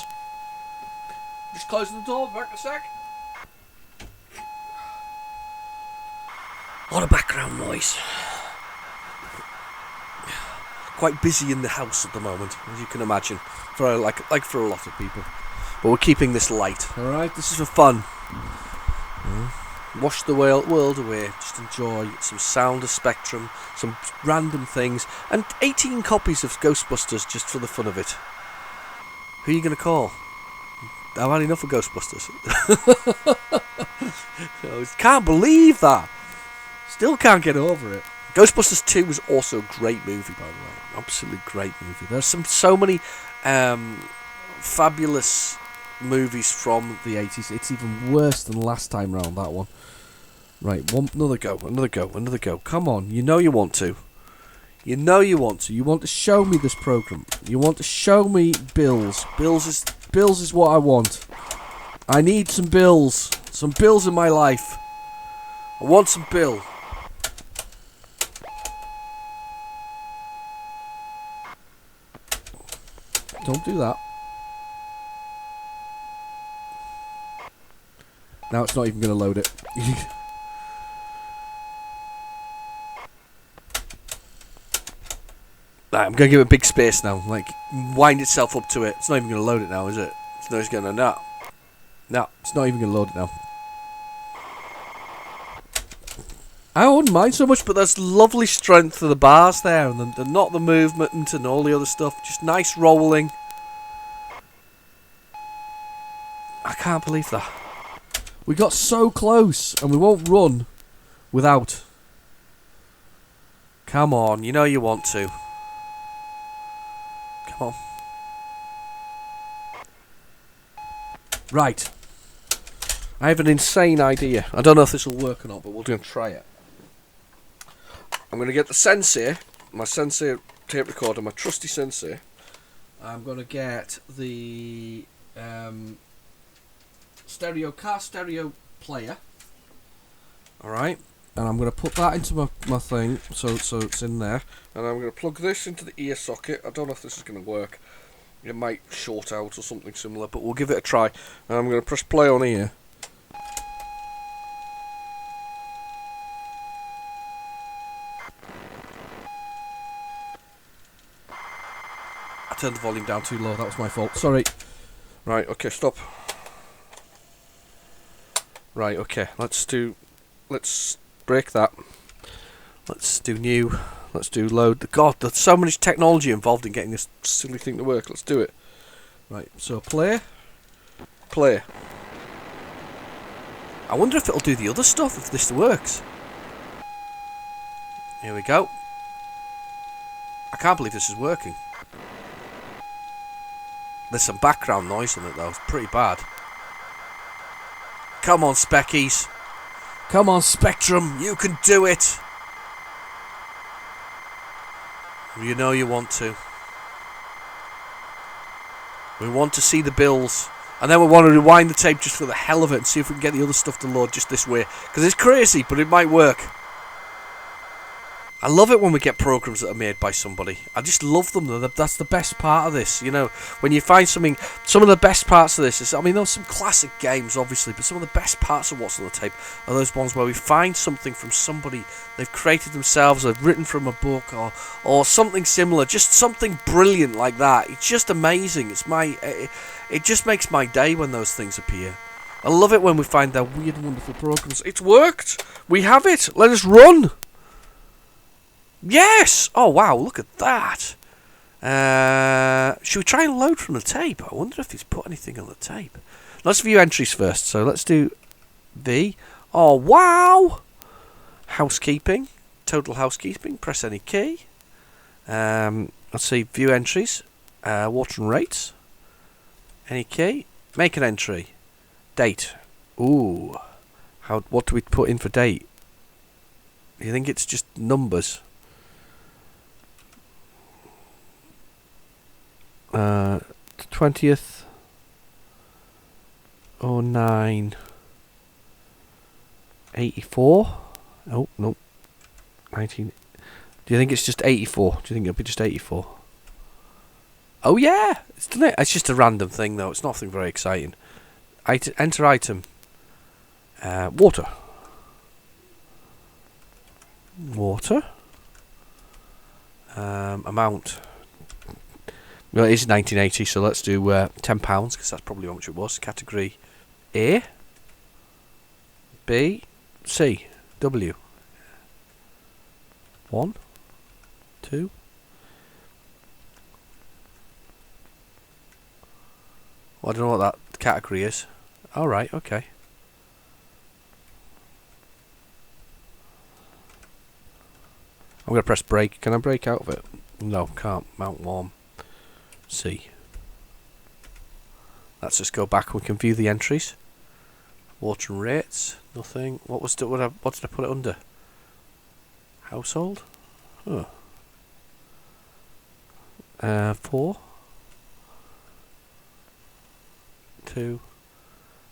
Just closing the door, back a sec. A lot of background noise. Quite busy in the house at the moment, as you can imagine, for like for a lot of people. But we're keeping this light. All right, this is for fun. Wash the world away. Just enjoy some sound of Spectrum, some random things, and 18 copies of Ghostbusters just for the fun of it. Who are you going to call? I've had enough of Ghostbusters. I can't believe that. Still can't get over it. Ghostbusters 2 was also a great movie, by the way. Absolutely great movie. There's so many fabulous movies from the 80s. It's even worse than last time round, that one. Right, another go. Come on, you know you want to. You know you want to. You want to show me this program. You want to show me bills. Bills is what I want. I need some bills. Some bills in my life. I want some bill. Don't do that. Now it's not even going to load it. Right, I'm going to give it a big space now. Like, wind itself up to it. It's not even going to load it now, is it? It's not going to... No, it's not even going to load it now. I wouldn't mind so much, but there's lovely strength to the bars there, and not the movement and all the other stuff. Just nice rolling. I can't believe that. We got so close, and we won't run without. Come on, you know you want to. Come on. Right. I have an insane idea. I don't know if this will work or not, but we're going to try it. I'm going to get the Sensei, my Sensei tape recorder, my trusty Sensei. I'm going to get the car stereo player. Alright. And I'm going to put that into my thing, so it's in there. And I'm going to plug this into the ear socket. I don't know if this is going to work. It might short out or something similar, but we'll give it a try. And I'm going to press play on here. I turned the volume down too low, that was my fault. Sorry. Right, okay, stop. Right, okay, let's break that. Let's do new. Let's do load. God, there's so much technology involved in getting this silly thing to work. Let's do it. Right, so play. Play. I wonder if it'll do the other stuff if this works. Here we go. I can't believe this is working. There's some background noise in it though. It's pretty bad. Come on, Speckies. Come on, Spectrum. You can do it. You know you want to. We want to see the bills. And then we want to rewind the tape just for the hell of it and see if we can get the other stuff to load just this way. Because it's crazy, but it might work. I love it when we get programs that are made by somebody. I just love them. That's the best part of this, you know. When you find something, some of the best parts of this is, I mean, there's some classic games, obviously, but some of the best parts of what's on the tape are those ones where we find something from somebody they've created themselves, or written from a book, or something similar, just something brilliant like that. It's just amazing. It just makes my day when those things appear. I love it when we find their weird, wonderful programs. It's worked. We have it. Let us run. Yes! Oh, wow, look at that. Should we try and load from the tape? I wonder if he's put anything on the tape. Let's view entries first. So let's do V. Oh, wow! Housekeeping. Total housekeeping. Press any key. Let's see, view entries. Watering rates. Any key. Make an entry. Date. Ooh. What do we put in for date? Do you think it's just numbers? 20th 09 84. Oh no, 19. Do you think it's just 84? Do you think it'll be just 84? Oh yeah, it's done it. It's just a random thing though. It's nothing very exciting. Enter item. Water. Amount. Well, it is 1980, so let's do £10 because that's probably how much it was. Category A, B, C, W. 1, 2. Well, I don't know what that category is. All right, okay. I'm going to press break. Can I break out of it? No, can't. Mount warm. C. Let's just go back and we can view the entries. Water and rates. Nothing. What did I put it under? Household? Oh. 4. 2.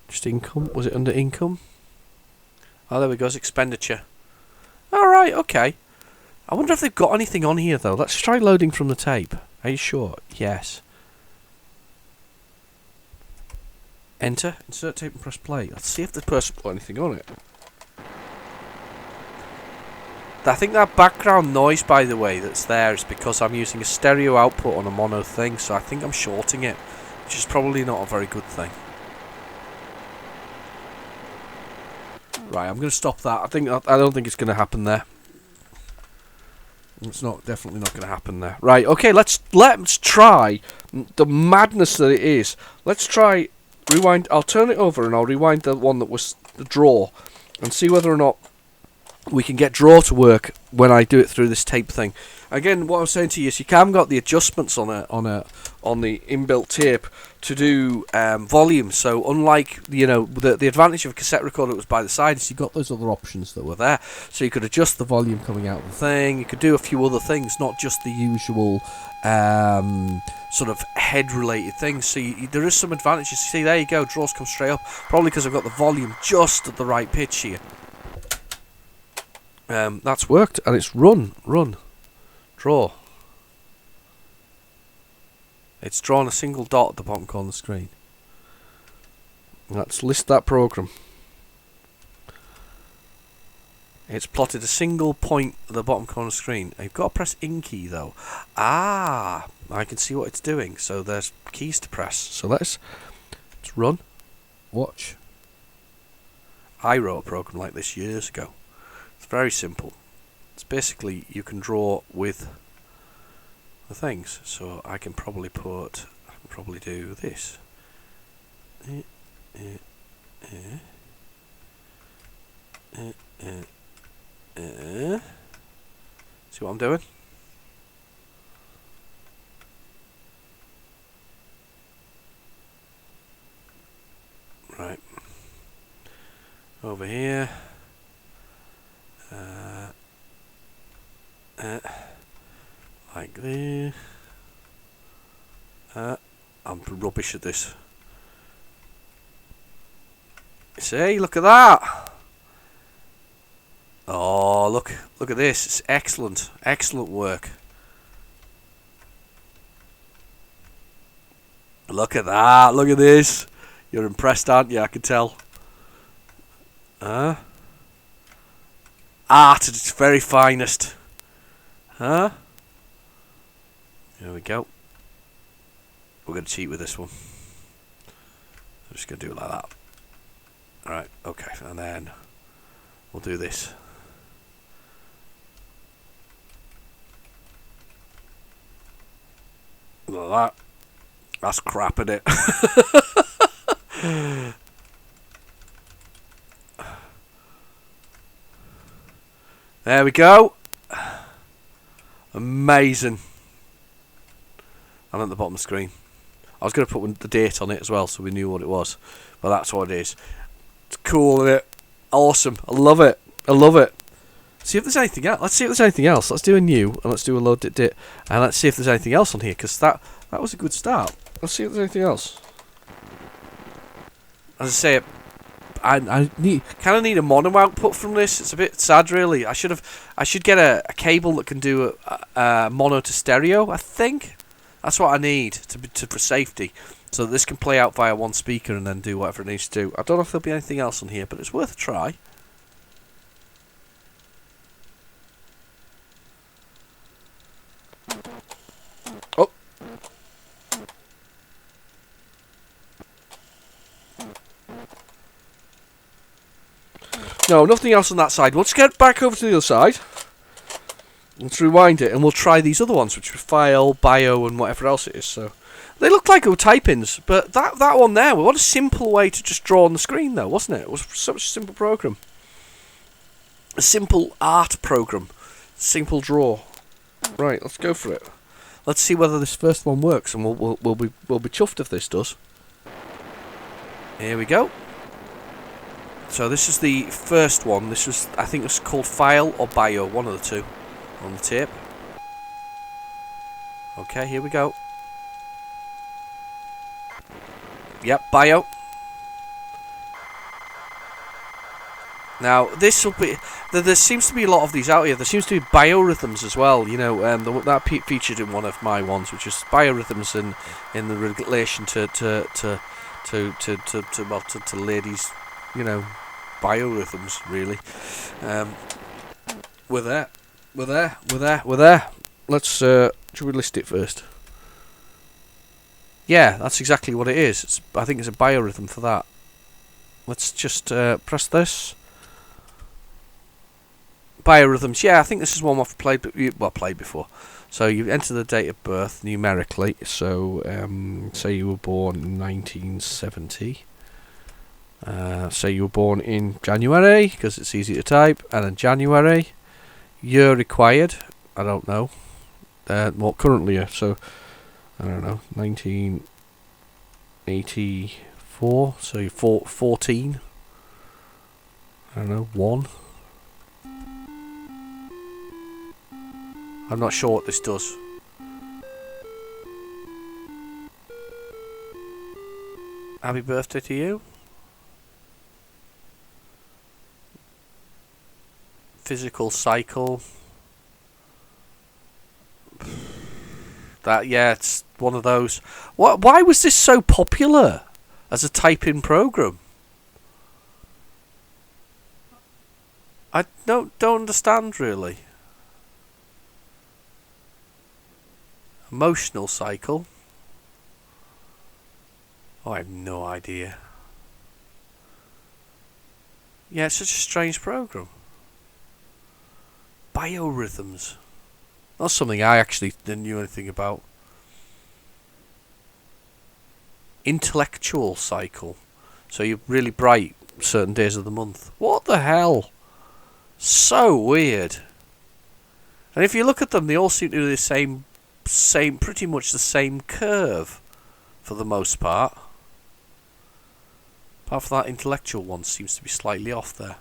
Just income. Was it under income? Oh, there we go. It's expenditure. Alright, okay. I wonder if they've got anything on here, though. Let's try loading from the tape. Are you sure? Yes. Enter. Insert tape and press play. Let's see if the person put anything on it. I think that background noise, by the way, that's there is because I'm using a stereo output on a mono thing, so I think I'm shorting it, which is probably not a very good thing. Right, I'm going to stop that. I don't think it's going to happen there. It's definitely not going to happen there. Right, okay, let's try the madness that it is. Let's try rewind. I'll turn it over and I'll rewind the one that was the draw and see whether or not we can get draw to work when I do it through this tape thing. Again, what I was saying to you is you can got the adjustments on the inbuilt tape to do volume. So unlike the advantage of a cassette recorder that was by the side is you got those other options that were there. So you could adjust the volume coming out of the thing. You could do a few other things, not just the usual sort of head related things. So there is some advantages. You see, there you go, draws come straight up. Probably because I've got the volume just at the right pitch here. That's worked, and it's run, draw. It's drawn a single dot at the bottom corner of the screen. Let's list that program. It's plotted a single point at the bottom corner of the screen. You've got to press in key though. Ah, I can see what it's doing. So there's keys to press. So let's run, watch. I wrote a program like this years ago. It's very simple. It's basically you can draw with the things. So I can probably do this. See what I'm doing? Right. Over here. Like this. I'm rubbish at this. See, look at that. Oh, look at this. It's excellent. Excellent work. Look at that. Look at this. You're impressed, aren't you? I can tell. Art at its very finest. There we go. We're going to cheat with this one. I'm just going to do it like that. Alright, okay. And then we'll do this. Like that. That's crap, isn't it? There we go. Amazing. I'm at the bottom of the screen. I was going to put the date on it as well so we knew what it was. But that's what it is. It's cool, isn't it? Awesome. I love it. I love it. See if there's anything else. Let's see if there's anything else. Let's do a new and let's do a load dit. And let's see if there's anything else on here because that was a good start. Let's see if there's anything else. As I say, I kind of need a mono output from this. It's a bit sad, really. I should get a cable that can do a mono to stereo. I think that's what I need for safety, so that this can play out via one speaker and then do whatever it needs to do. I don't know if there'll be anything else on here, but it's worth a try. Oh. No, nothing else on that side. Let's get back over to the other side. Let's rewind it, and we'll try these other ones, which are file, bio, and whatever else it is. So they look like type-ins, but that one there, what a simple way to just draw on the screen, though, wasn't it? It was such a simple program. A simple art program. Simple draw. Right, let's go for it. Let's see whether this first one works, and we'll be chuffed if this does. Here we go. So this is the first one. This was, I think, it was called file or bio, one of the two, on the tape. Okay, here we go. Yep, bio. Now, this will be... There seems to be a lot of these out here. There seems to be biorhythms as well. You know, that featured in one of my ones, which is biorhythms in the relation to ladies, you know, biorhythms, really. We're there. Let's, should we list it first? Yeah, that's exactly what it is. I think it's a biorhythm for that. Let's just press this. Biorhythms. Yeah, I think this is one I've played before. So you enter the date of birth numerically. So say you were born in 1970. Say you were born in January, because it's easy to type, and in January. Year required. I don't know. Well, currently, so I don't know. 1984. So you're 14. I don't know. 1. I'm not sure what this does. Happy birthday to you. Physical cycle. That, yeah, it's one of those. Why was this so popular as a type-in program? I don't understand, really. Emotional cycle. Oh, I have no idea. Yeah, it's such a strange program. Biorhythms. Not something I actually knew anything about. Intellectual cycle. So you're really bright certain days of the month. What the hell? So weird. And if you look at them, they all seem to do the same, pretty much the same curve, for the most part. Apart from that intellectual one seems to be slightly off there.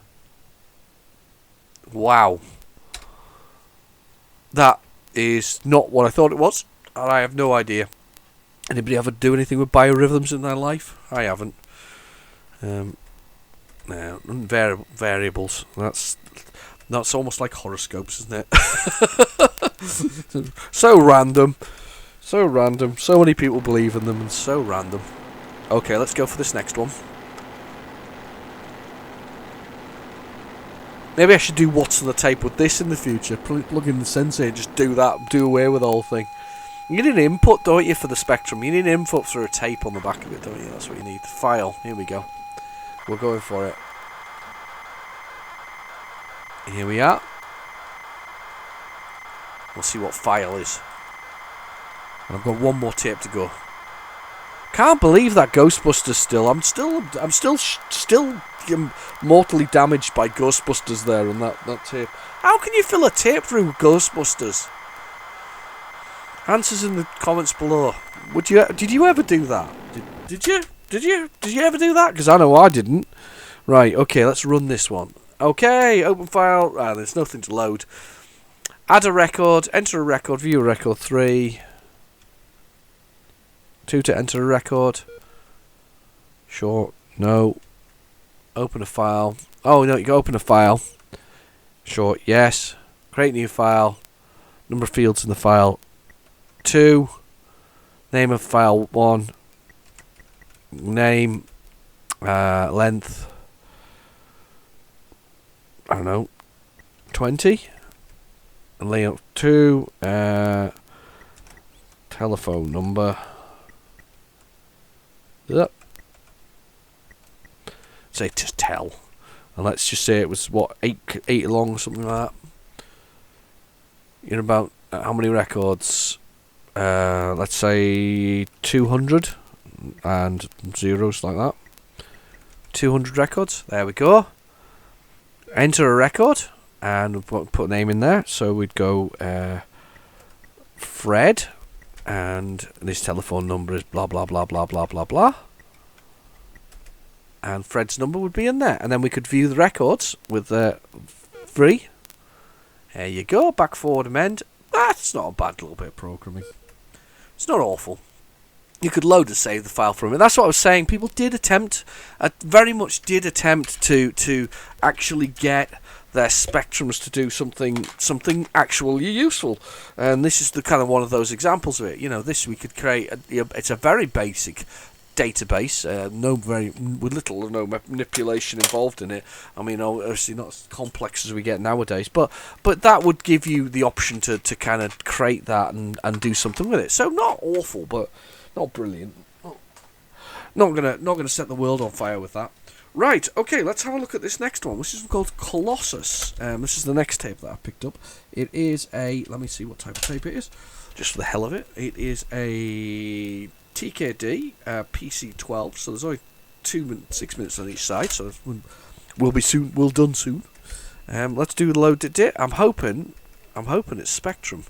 Wow. That is not what I thought it was, and I have no idea. Anybody ever do anything with biorhythms in their life? I haven't. No, variables. That's almost like horoscopes, isn't it? So random. So random. So many people believe in them, and so random. Okay, let's go for this next one. Maybe I should do what's on the tape with this in the future. Plug in the sensor and just do that. Do away with the whole thing. You need an input, don't you, for the Spectrum? You need an input through a tape on the back of it, don't you? That's what you need. File. Here we go. We're going for it. Here we are. We'll see what file is. And I've got one more tape to go. Can't believe that Ghostbusters still. I'm still mortally damaged by Ghostbusters there on that tape. How can you fill a tape through Ghostbusters? Answers in the comments below. Did you ever do that? Did you ever do that? Because I know I didn't. Right, okay, let's run this one. Okay, open file. There's nothing to load. Add a record, enter a record, view a record, 3. 2 to enter a record. Sure, no. Open a file. Oh, no, you can open a file. Sure, yes. Create new file. Number of fields in the file, 2. Name of file, 1. Name. Length. I don't know. 20. And layout 2. Telephone number. Yep. Say to tell. And let's just say it was, what, 8 long, something like that. You know, about how many records? Let's say 200 and zeros like that. 200 records. There we go. Enter a record and we'll put a name in there. So we'd go Fred, and his telephone number is blah blah blah blah blah blah blah. And Fred's number would be in there, and then we could view the records with free. There you go. Back, forward, amend. That's not a bad little bit of programming. It's not awful. You could load and save the file from it. That's what I was saying. People very much did attempt to actually get their Spectrums to do something actually useful. And this is the kind of one of those examples of it. This we could create. It's a very basic database, with little or no manipulation involved in it. I mean, obviously not as complex as we get nowadays, but that would give you the option to kind of create that and do something with it. So not awful, but not brilliant. Not gonna set the world on fire with that. Right, okay, let's have a look at this next one. This is called Colossus. This is the next tape that I picked up. It is let me see what type of tape it is, just for the hell of it. It is a TKD PC12, so there's only 6 minutes on each side, so we'll done soon. Let's do the load it. I'm hoping it's Spectrum.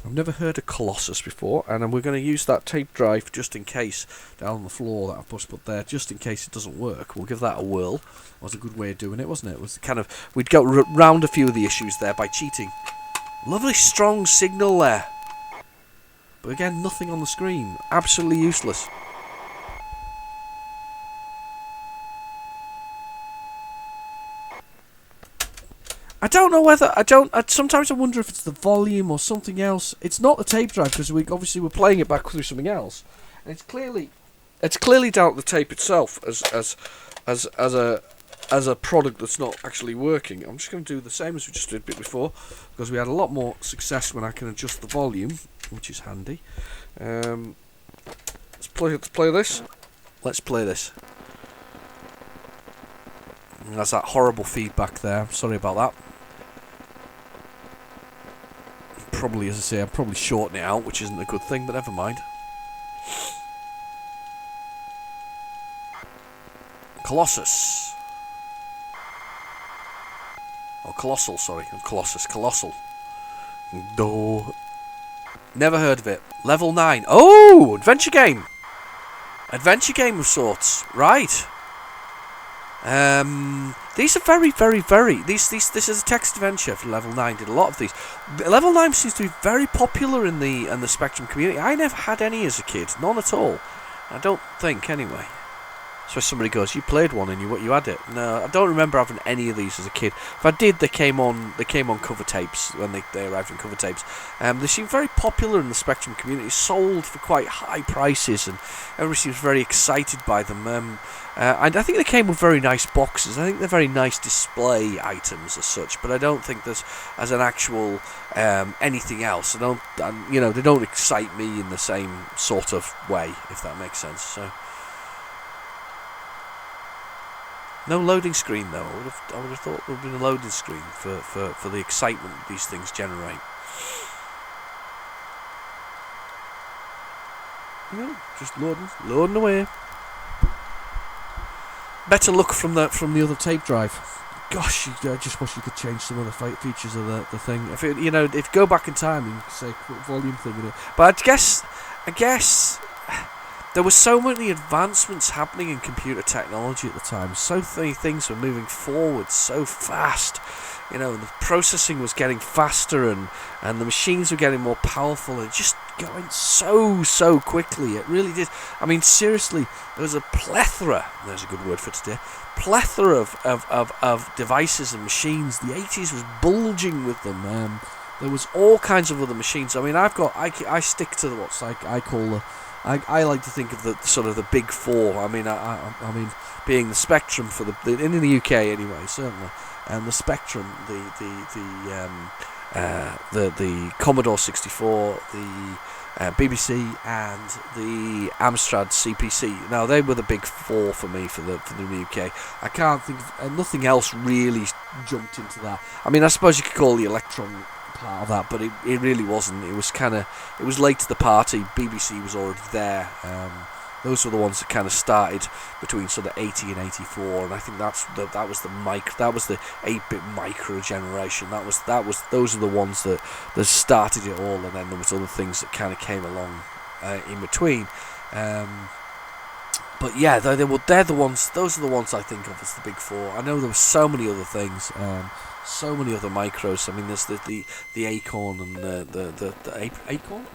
I've never heard of Colossus before, and we're going to use that tape drive just in case down on the floor that I've put there, just in case it doesn't work. We'll give that a whirl. It was a good way of doing it, wasn't it? It was kind of, we'd go round a few of the issues there by cheating. Lovely strong signal there. But again, nothing on the screen. Absolutely useless. I don't know whether sometimes I wonder if it's the volume or something else. It's not the tape drive because we're playing it back through something else, and it's clearly down to the tape itself as a product that's not actually working. I'm just going to do the same as we just did a bit before, because we had a lot more success when I can adjust the volume, which is handy. Let's play this. Let's play this. And there's that horrible feedback there. Sorry about that. Probably, as I say, I'm probably shortening it out, which isn't a good thing, but never mind. Colossus. Oh, Colossal, sorry. Colossus. Colossal. No. Never heard of it. Level 9. Oh! Adventure game! Adventure game of sorts. Right. These are very, very, very... This is a text adventure for Level 9. Did a lot of these. Level 9 seems to be very popular in the Spectrum community. I never had any as a kid. None at all. I don't think, anyway. So somebody goes, you played one and you had it. No, I don't remember having any of these as a kid. If I did, they came on cover tapes when they arrived in cover tapes. They seem very popular in the Spectrum community, sold for quite high prices, and everybody seems very excited by them. And I think they came with very nice boxes. I think they're very nice display items as such, but I don't think there's as an actual anything else. They don't excite me in the same sort of way, if that makes sense. So. No loading screen though. I would have thought there would have been a loading screen for the excitement these things generate. Just loading away. Better look from the other tape drive. Gosh, I just wish you could change some of the features of the thing. If if you go back in time and say put volume thing in it. But I guess. There were so many advancements happening in computer technology at the time. So many things were moving forward so fast. The processing was getting faster and the machines were getting more powerful and just going so quickly. It really did. I mean, seriously, there was a plethora, there's a good word for today, plethora of devices and machines. The 80s was bulging with them. There was all kinds of other machines. I mean, I stick to what I call the... I like to think of the sort of the big four. I mean, I mean, being the Spectrum for in the UK anyway, certainly, and the Spectrum, the Commodore 64, the BBC, and the Amstrad CPC. Now they were the big four for me for the UK. I can't think of nothing else really jumped into that. I mean, I suppose you could call the Electron part of that, but it really wasn't. It was late to the party. BBC was already there. Those were the ones that kind of started between sort of 80 and 84, and I think that was the 8-bit micro generation. Those are the ones that started it all, and then there was other things that kind of came along in between. But yeah, they're the ones. Those are the ones I think of as the big four. I know there were so many other things. so many other micros. I mean, there's the acorn and the acorn.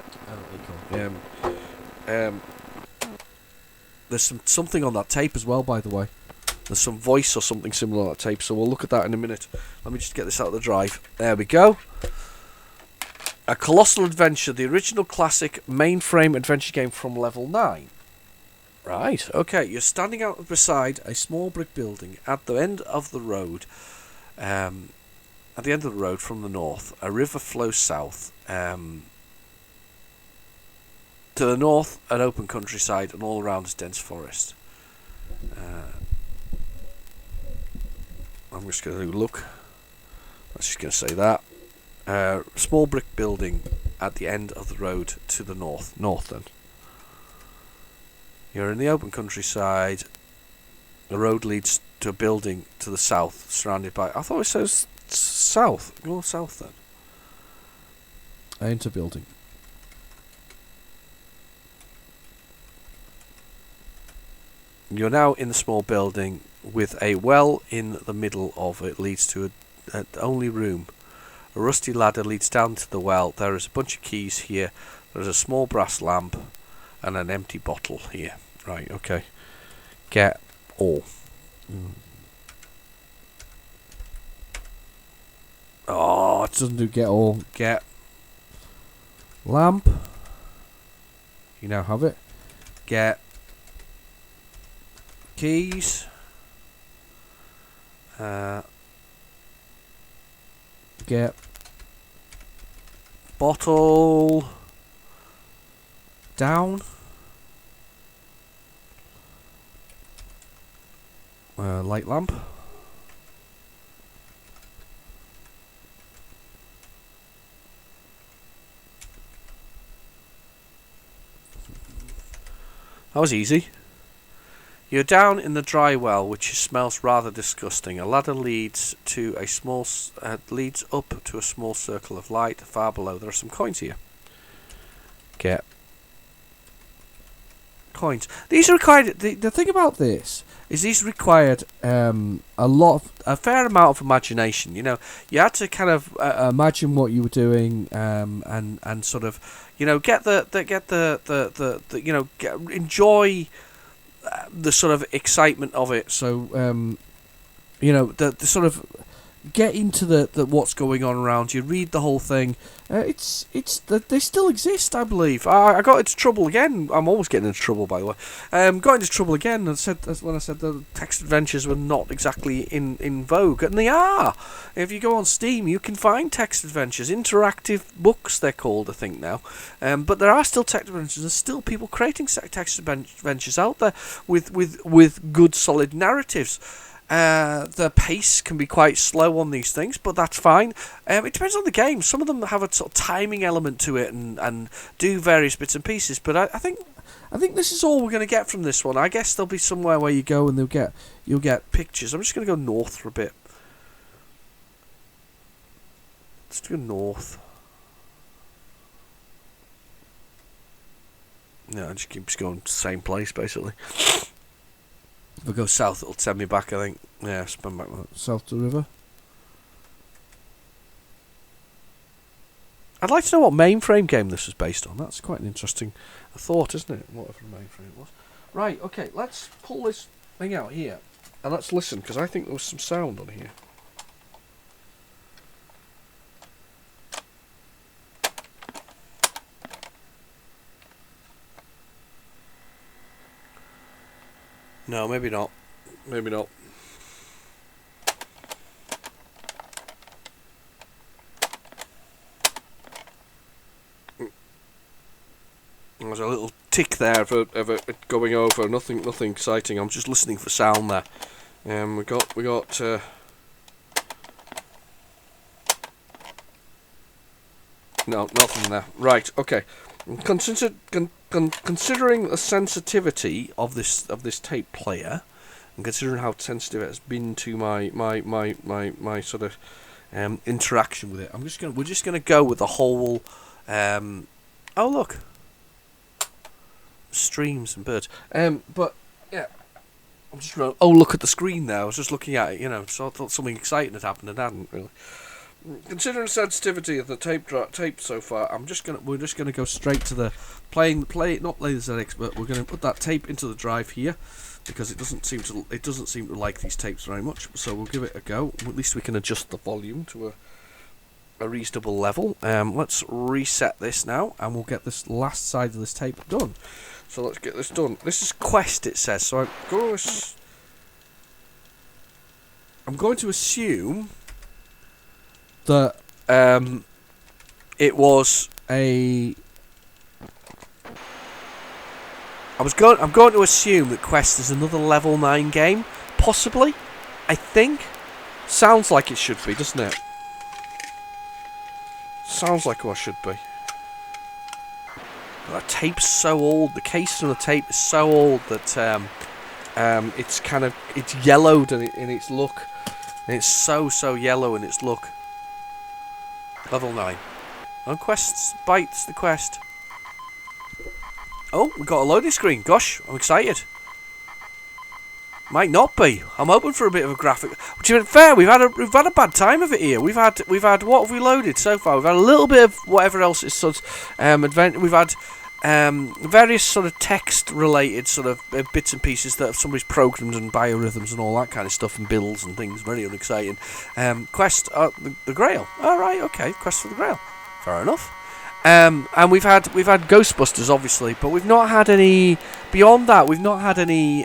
Acorn. There's something on that tape as well, by the way. There's some voice or something similar on that tape, so we'll look at that in a minute. Let me just get this out of the drive. There we go. A Colossal Adventure, the original classic mainframe adventure game from level 9. Right, okay, you're standing out beside a small brick building at the end of the road. At the end of the road from the north, a river flows south. To the north, an open countryside, and all around is dense forest. I'm just going to look. I was just going to say that. Small brick building at the end of the road to the north. North then. You're in the open countryside. The road leads to a building to the south, surrounded by... I thought it says south. Go south then. Enter building. You're now in the small building with a well in the middle of it. Leads to a only room. A rusty ladder leads down to the well. There is a bunch of keys here. There's a small brass lamp and an empty bottle here. Right, okay. Get all. Oh, it doesn't do get all. Get Lamp. You now have it. Get keys. Get Bottle. down. Light lamp. That was easy. You're down in the dry well, which smells rather disgusting. A ladder leads to a small leads up to a small circle of light. Far below, there are some coins here. Get coins. These are required. The thing about this is these required a fair amount of imagination. You know, you had to kind of imagine what you were doing, and sort of, you know, enjoy the sort of excitement of it. So, you know, the sort of get into the what's going on around you. Read the whole thing. They still exist, I believe. I got into trouble again. I'm always getting into trouble, by the way. Got into trouble again and said when I said the text adventures were not exactly in vogue, and they are. If you go on Steam, you can find text adventures, interactive books they're called, I think now. But there are still text adventures. There's still people creating text adventures out there with good solid narratives. The pace can be quite slow on these things, but that's fine. It depends on the game. Some of them have a sort of timing element to it and do various bits and pieces. But I think this is all we're going to get from this one. I guess there'll be somewhere where you go and you'll get pictures. I'm just going to go north for a bit. Let's go north. No, it just keeps going to the same place basically. If I go south, it'll send me back, I think. Yeah, spin back. South to the river. I'd like to know what mainframe game this was based on. That's quite an interesting thought, isn't it? Whatever mainframe it was. Right, okay, let's pull this thing out here. And let's listen, because I think there was some sound on here. No, maybe not. Maybe not. There's a little tick there of it going over. Nothing exciting. I'm just listening for sound there. We got. No, nothing there. Right. Okay. Considering the sensitivity of this tape player, and considering how sensitive it has been to my sort of interaction with it, we're just gonna go with the whole. Oh look, streams and birds. But yeah, I'm just going. Oh, look at the screen now. I was just looking at it. So I thought something exciting had happened and hadn't really. Considering the sensitivity of the tape so far, we're just gonna go straight to the not PlayZX, but we're gonna put that tape into the drive here because it doesn't seem to like these tapes very much. So we'll give it a go. At least we can adjust the volume to a reasonable level. Let's reset this now, and we'll get this last side of this tape done. So let's get this done. This is Quest, it says. So I'm going to assume that it was a. I'm going to assume that Quest is another level 9 game, possibly. I think. Sounds like it should be, doesn't it? Sounds like what should be. That tape's so old. The case on the tape is so old that it's yellowed in its look. And it's so yellow in its look. Level 9. On Quest's bites the Quest. Oh, we got a loading screen. Gosh, I'm excited. Might not be. I'm hoping for a bit of a graphic. To be fair, we've had a bad time of it here. We've had what have we loaded so far? We've had a little bit of whatever else is sort of we've had various sort of text related sort of bits and pieces that somebody's programmed and biorhythms and all that kind of stuff and builds and things. Very unexciting. Quest the Grail. All right, okay. Quest for the Grail. Fair enough. And we've had Ghostbusters obviously, but we've not had any beyond that. We've not had any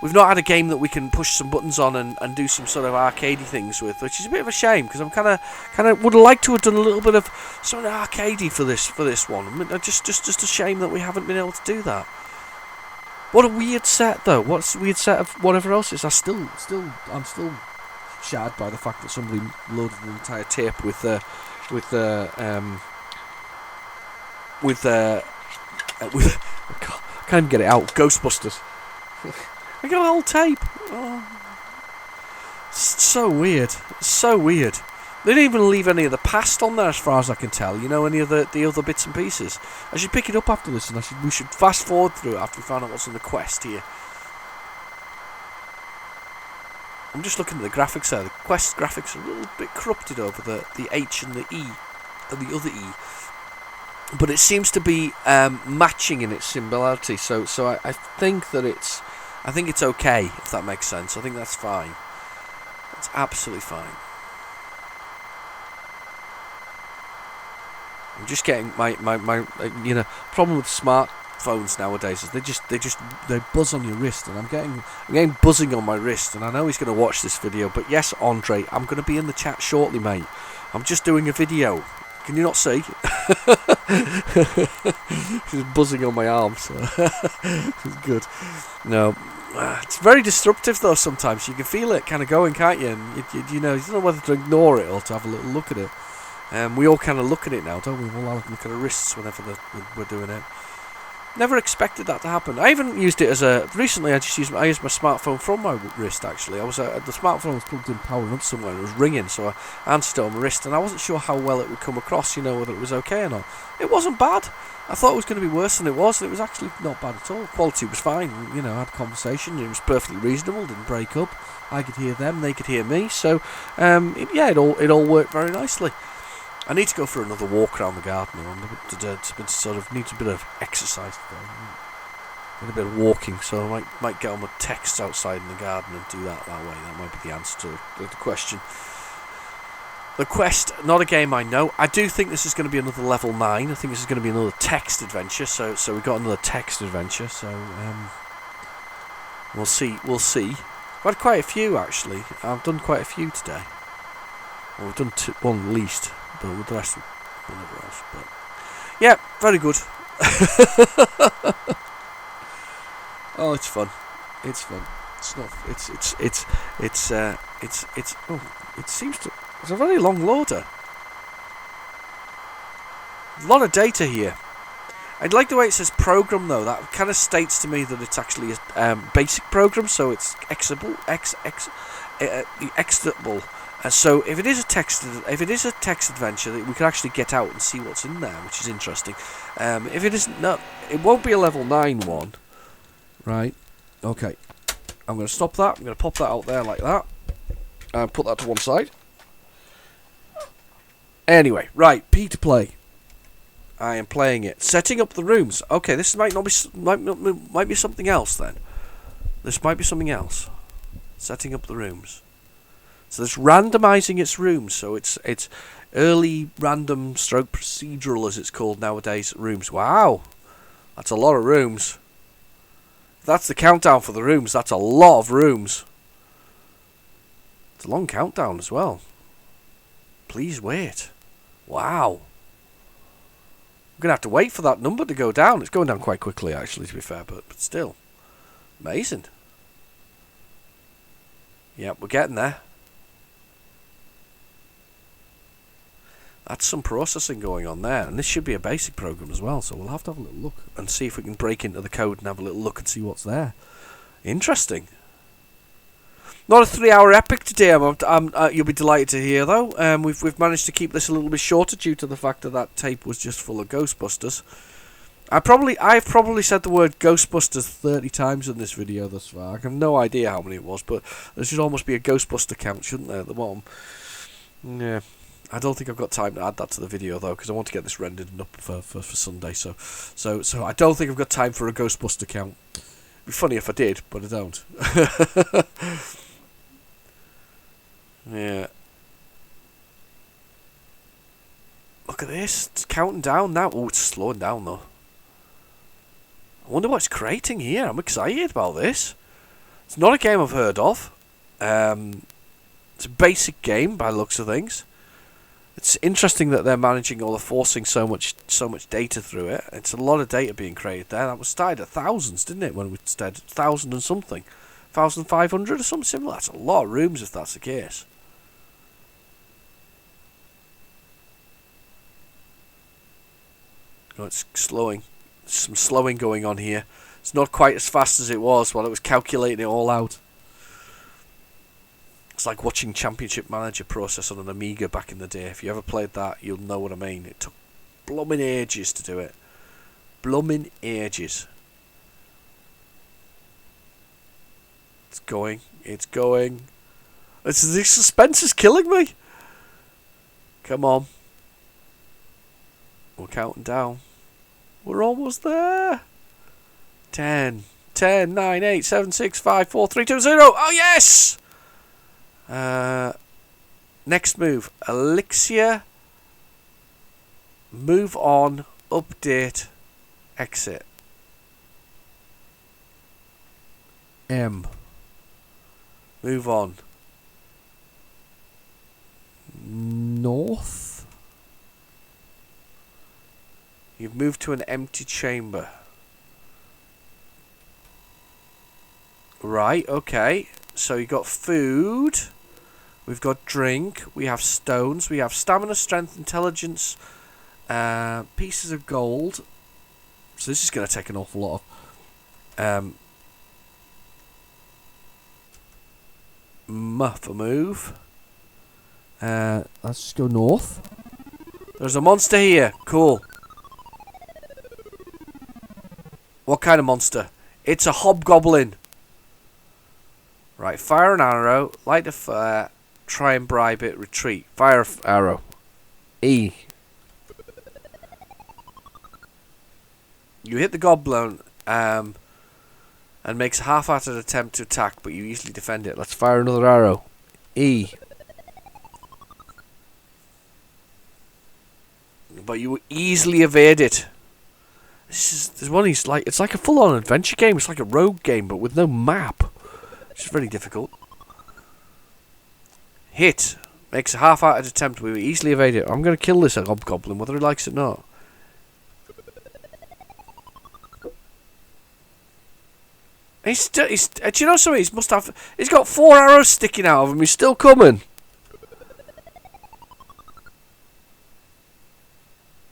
we've not had a game that we can push some buttons on and do some sort of arcadey things with, which is a bit of a shame because I'm kind of would have liked to have done a little bit of sort of arcadey for this one. I mean, just a shame that we haven't been able to do that. What a weird set though. What's a weird set of whatever else is? I'm still shattered by the fact that somebody loaded an entire tape with I can't even get it out. Ghostbusters. I got a whole tape. Oh. So weird. So weird. They didn't even leave any of the past on there, as far as I can tell. Any of the other bits and pieces. I should pick it up after this, and we should fast forward through it after we find out what's on the Quest here. I'm just looking at the graphics there. The Quest graphics are a little bit corrupted over the H and the E and the other E. But it seems to be matching in its similarity, so I think that it's okay, if that makes sense. I think that's fine. It's absolutely fine. I'm just getting my problem with smartphones nowadays is they buzz on your wrist, and I'm getting buzzing on my wrist, and I know he's going to watch this video, but yes, Andre, I'm going to be in the chat shortly, mate. I'm just doing a video. Can you not see? He's buzzing on my arm, so it's good. No, it's very disruptive though. Sometimes you can feel it kind of going, can't you? And you don't know whether to ignore it or to have a little look at it. We all kind of look at it now, don't we? We'll all look at our wrists whenever we're doing it. Never expected that to happen. I haven't used it recently. I used my smartphone from my wrist. Actually, the smartphone was plugged in, powering up somewhere, and it was ringing, so I answered it on my wrist, and I wasn't sure how well it would come across. Whether it was okay or not. It wasn't bad. I thought it was going to be worse than it was. It was actually not bad at all. Quality was fine. I had a conversation. It was perfectly reasonable. Didn't break up. I could hear them. They could hear me. So, it all worked very nicely. I need to go for another walk around the garden. Needs a bit of exercise today. A bit of walking, so I might get on my texts outside in the garden and do that way. That might be the answer to the question. The Quest, not a game I know. I do think this is going to be another level 9. I think this is going to be another text adventure. So we got another text adventure. So we'll see. I've had quite a few actually. I've done quite a few today. Well, we've done one at least. But with the rest of whatever else. But yeah, very good. Oh, it's fun. It's fun. It's not. It's. Oh, it seems to. It's a very long loader. A lot of data here. I'd like the way it says program though. That kind of states to me that it's actually a basic program, so it's executable. So if it is a text adventure, that we can actually get out and see what's in there, which is interesting. If it isn't, no, it won't be a level 9 one, right? Okay. I'm going to stop that. I'm going to pop that out there like that. And put that to one side. Anyway, right, P to play. I am playing it. Setting up the rooms. Okay, this might be something else then. This might be something else. Setting up the rooms. So it's randomizing its rooms. So it's early random stroke procedural, as it's called nowadays, rooms. Wow, that's a lot of rooms. If that's the countdown for the rooms, that's a lot of rooms. It's a long countdown as well. Please wait. Wow. I'm going to have to wait for that number to go down. It's going down quite quickly, actually, to be fair, but still. Amazing. Yep, we're getting there. That's some processing going on there, and this should be a basic program as well, so we'll have to have a little look and see if we can break into the code and have a little look and see what's there. Interesting. Not a 3-hour epic today. You'll be delighted to hear, though. We've managed to keep this a little bit shorter due to the fact that tape was just full of Ghostbusters. I've probably said the word Ghostbusters 30 times in this video thus far. I have no idea how many it was, but there should almost be a Ghostbuster count, shouldn't there, at the bottom? Yeah. I don't think I've got time to add that to the video though, because I want to get this rendered and up for Sunday. So I don't think I've got time for a Ghostbuster count. It'd be funny if I did, but I don't. Yeah. Look at this. It's counting down now. Oh, it's slowing down though. I wonder what it's creating here. I'm excited about this. It's not a game I've heard of. It's a basic game by the looks of things. It's interesting that they're managing or they're forcing so much data through it. It's a lot of data being created there. That was started at thousands, didn't it? When we started 1,000 and something, 1,500 or something similar. That's a lot of rooms if that's the case. Oh, it's slowing. There's some slowing going on here. It's not quite as fast as it was while it was calculating it all out. It's like watching Championship Manager process on an Amiga back in the day. If you ever played that, you'll know what I mean. It took blooming ages to do it. Blooming ages. It's going. It's going. The suspense is killing me. Come on. We're counting down. We're almost there. 10, 9, 8, 7, 6, 5, 4, 3, 2, 0. Oh, yes! Next move. Elixir. Move on. Update. Exit. M. Move on. North. You've moved to an empty chamber. Right, okay. So you got food. We've got drink. We have stones. We have stamina, strength, intelligence. Pieces of gold. So this is going to take an awful lot of... for move. Let's just go north. There's a monster here. Cool. What kind of monster? It's a hobgoblin. Right, fire an arrow. Light a fire. Try and bribe it. Retreat. Fire arrow. E. You hit the goblin and makes a half-hearted attempt to attack, but you easily defend it. Let's fire another arrow. E. But you easily evade it. This one is like, it's like a full-on adventure game. It's like a rogue game, but with no map. Which is very difficult. Hit. Makes a half-hearted attempt. We easily evade it. I'm going to kill this hobgoblin, whether he likes it or not. Do you know something? He's got 4 arrows sticking out of him. He's still coming.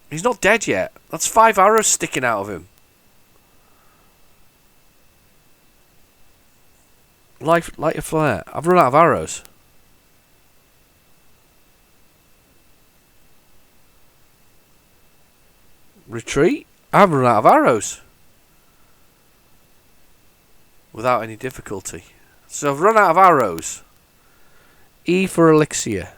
He's not dead yet. That's 5 arrows sticking out of him. Light a flare. I've run out of arrows. Retreat? I've run out of arrows. Without any difficulty. So I've run out of arrows. E for elixir.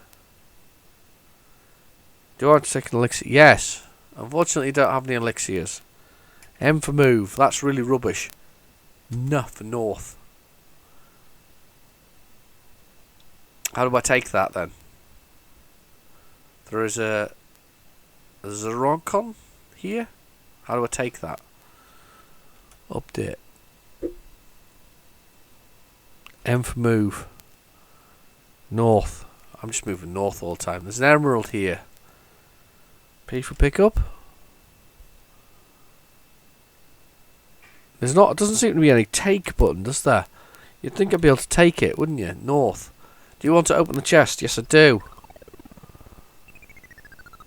Do I want to take an elixir? Yes. Unfortunately, don't have any elixirs. M for move. That's really rubbish. N for north. How do I take that then? There is a Zeroncon here. How do I take that? Update. M for move. North. I'm just moving north all the time. There's an emerald here. P for pickup. There's not. It doesn't seem to be any take button, does there? You'd think I'd be able to take it, wouldn't you? North. Do you want to open the chest? Yes, I do.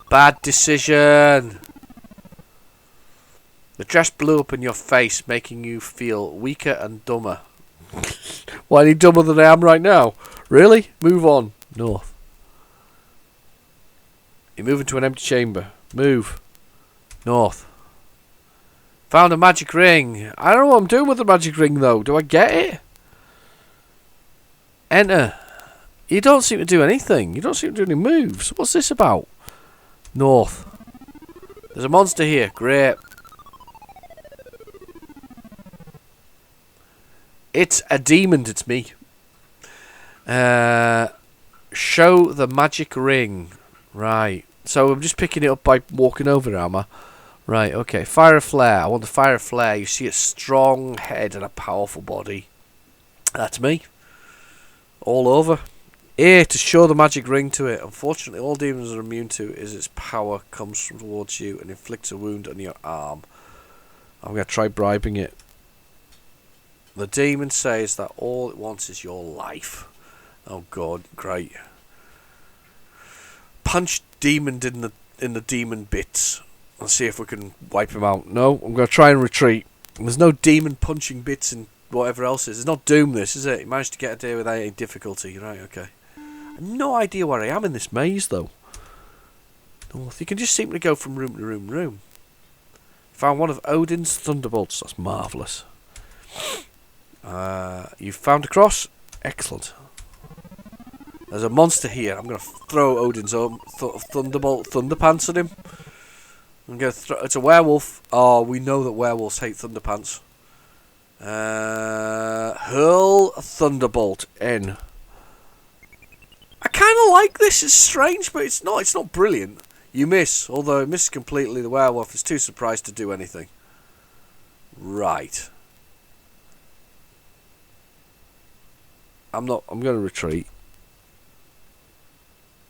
Bad decision. The dress blew up in your face, making you feel weaker and dumber. Why, any dumber than I am right now? Really? Move on. North. You move into an empty chamber. Move. North. Found a magic ring. I don't know what I'm doing with the magic ring though. Do I get it? Enter. You don't seem to do anything. You don't seem to do any moves. What's this about? North. There's a monster here. Great. It's a demon. It's me. Show the magic ring. Right. So I'm just picking it up by walking over there, am I? Right, okay. Fire a flare. I want to fire a flare. You see a strong head and a powerful body. That's me. All over. A to show the magic ring to it. Unfortunately, all demons are immune to is its power comes from towards you and inflicts a wound on your arm. I'm going to try bribing it. The demon says that all it wants is your life. Oh god, great. Punch demon in the demon bits. Let's see if we can wipe him out. No, I'm going to try and retreat. There's no demon punching bits and whatever else is. It's not Doom this, is it? You managed to get a day without any difficulty. Right, okay. I have no idea where I am in this maze, though. North. You can just seem to go from room to room to room. Found one of Odin's thunderbolts. That's marvellous. You found a cross? Excellent. There's a monster here. I'm going to throw Odin's thunderbolt thunderpants at him. I'm going to throw. It's a werewolf. Oh, we know that werewolves hate thunderpants. Hurl thunderbolt in. I kind of like this. It's strange, but it's not. It's not brilliant. You miss, although it misses completely. The werewolf is too surprised to do anything. Right. I'm going to retreat.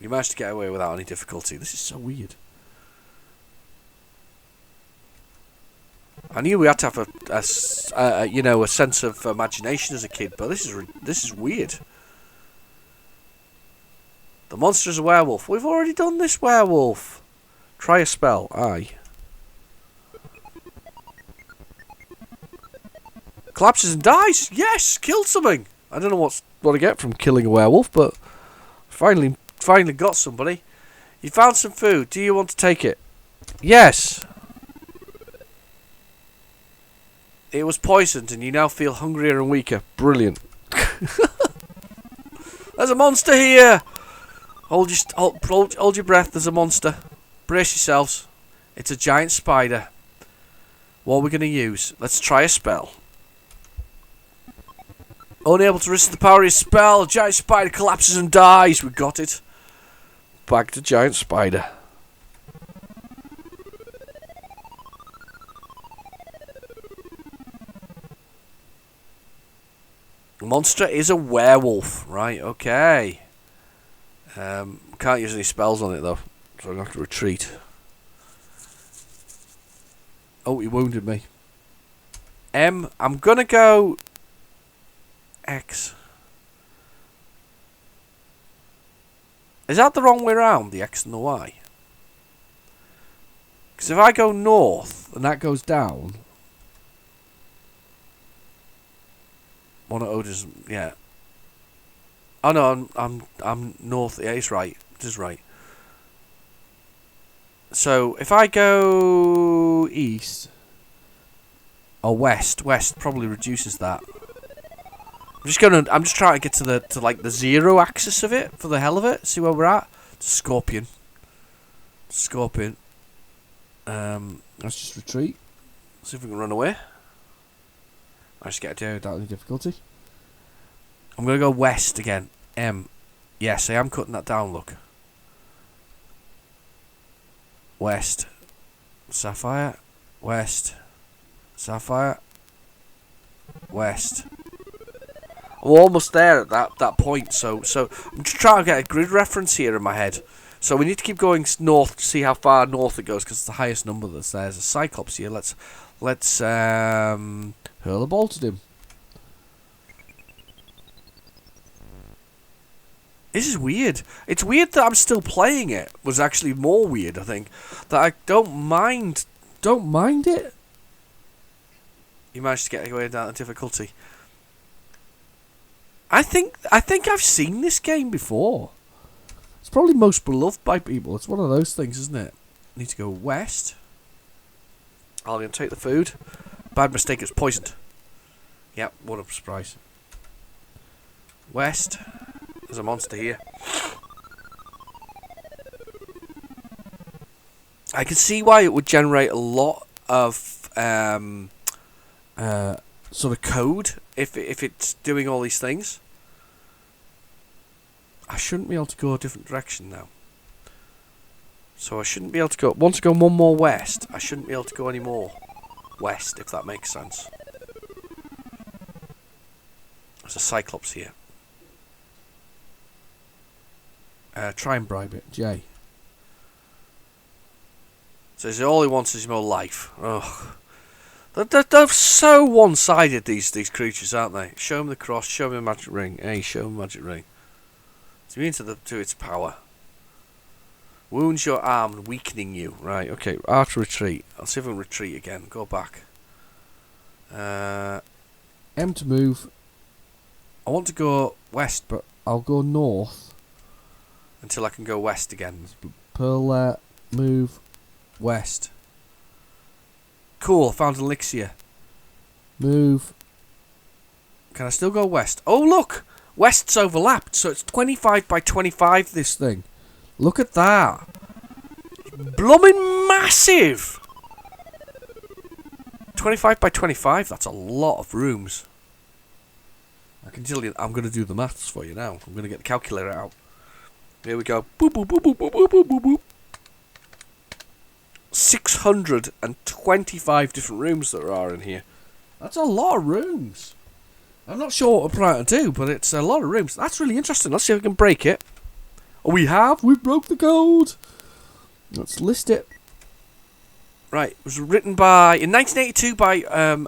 You managed to get away without any difficulty. This is so weird. I knew we had to have a sense of imagination as a kid, but this is weird. The monster is a werewolf. We've already done this werewolf. Try a spell. Aye. Collapses and dies. Yes, killed something. I don't know what I get from killing a werewolf, but finally got somebody. You found some food. Do you want to take it? Yes. It was poisoned and you now feel hungrier and weaker. Brilliant. There's a monster here. Hold your breath. There's a monster. Brace yourselves. It's a giant spider. What are we going to use? Let's try a spell. Unable to resist the power of his spell, a giant spider collapses and dies. We got it. Back to giant spider. The monster is a werewolf. Right, okay. Can't use any spells on it though, so I'm going to have to retreat. Oh, he wounded me. I'm going to go X. Is that the wrong way around, the X and the Y? Because if I go north and that goes down, one of Odin's, yeah. Oh no, I'm north. Yeah, it's right. It is right. So if I go east or west probably reduces that. I'm just trying to get to like the 0 axis of it for the hell of it. See where we're at. Scorpion. Let's just retreat. See if we can run away. I just get a do without any difficulty. I'm gonna go west again. Yes, I am cutting that down. Look. West. Sapphire. West. Sapphire. West. I'm almost there at that point, so I'm just trying to get a grid reference here in my head. So we need to keep going north to see how far north it goes, because it's the highest number that's there. There's a Cyclops here. Let's hurl a bolt at him. This is weird. It's weird that I'm still playing it. Was actually more weird, I think. That I don't mind it. You managed to get away down the difficulty. I think I've seen this game before. It's probably most beloved by people. It's one of those things, isn't it? I need to go west. I'm going to take the food. Bad mistake, it's poisoned. Yep, what a surprise. West. There's a monster here. I can see why it would generate a lot of sort of code if it's doing all these things. I shouldn't be able to go a different direction now. So I shouldn't be able to go... Want to go one more west. I shouldn't be able to go any more west, if that makes sense. There's a Cyclops here. Try and bribe it. J. Says all he wants is more life. Ugh. They're so one-sided, these creatures, aren't they? Show him the cross, show him the magic ring. Hey, show him the magic ring. It's immune to its power. Wounds your arm, weakening you. Right, okay. Art retreat. I'll see if I can retreat again. Go back. M to move. I want to go west, but I'll go north. Until I can go west again. Pearl, move west. Cool, I found an elixir. Move. Can I still go west? Oh, look! West's overlapped, so it's 25 by 25, this thing. Look at that. Blooming massive! 25 by 25, that's a lot of rooms. I can tell you, I'm going to do the maths for you now. I'm going to get the calculator out. Here we go. Boop, boop, boop, boop, boop, boop, boop, boop. 625 different rooms that are in here. That's a lot of rooms. I'm not sure what I'm trying to do, but it's a lot of rooms. That's really interesting. Let's see if we can break it. Oh, we have. We broke the code. Let's list it. Right. It was written in 1982 by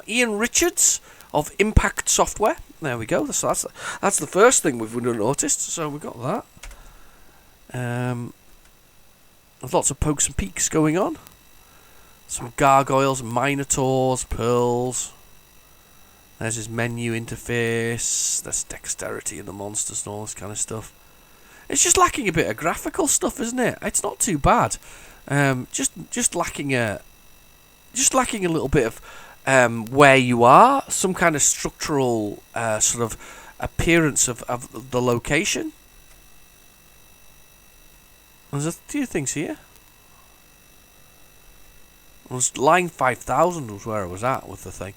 Ian Richards of Impact Software. There we go. So that's the first thing we've noticed. So we got that. There's lots of pokes and peeks going on. Some gargoyles, minotaurs, pearls. There's his menu interface. There's dexterity in the monsters and all this kind of stuff. It's just lacking a bit of graphical stuff, isn't it? It's not too bad. Just lacking a little bit of where you are, some kind of structural sort of appearance of the location. There's a few things here. It was line 5000 was where I was at with the thing.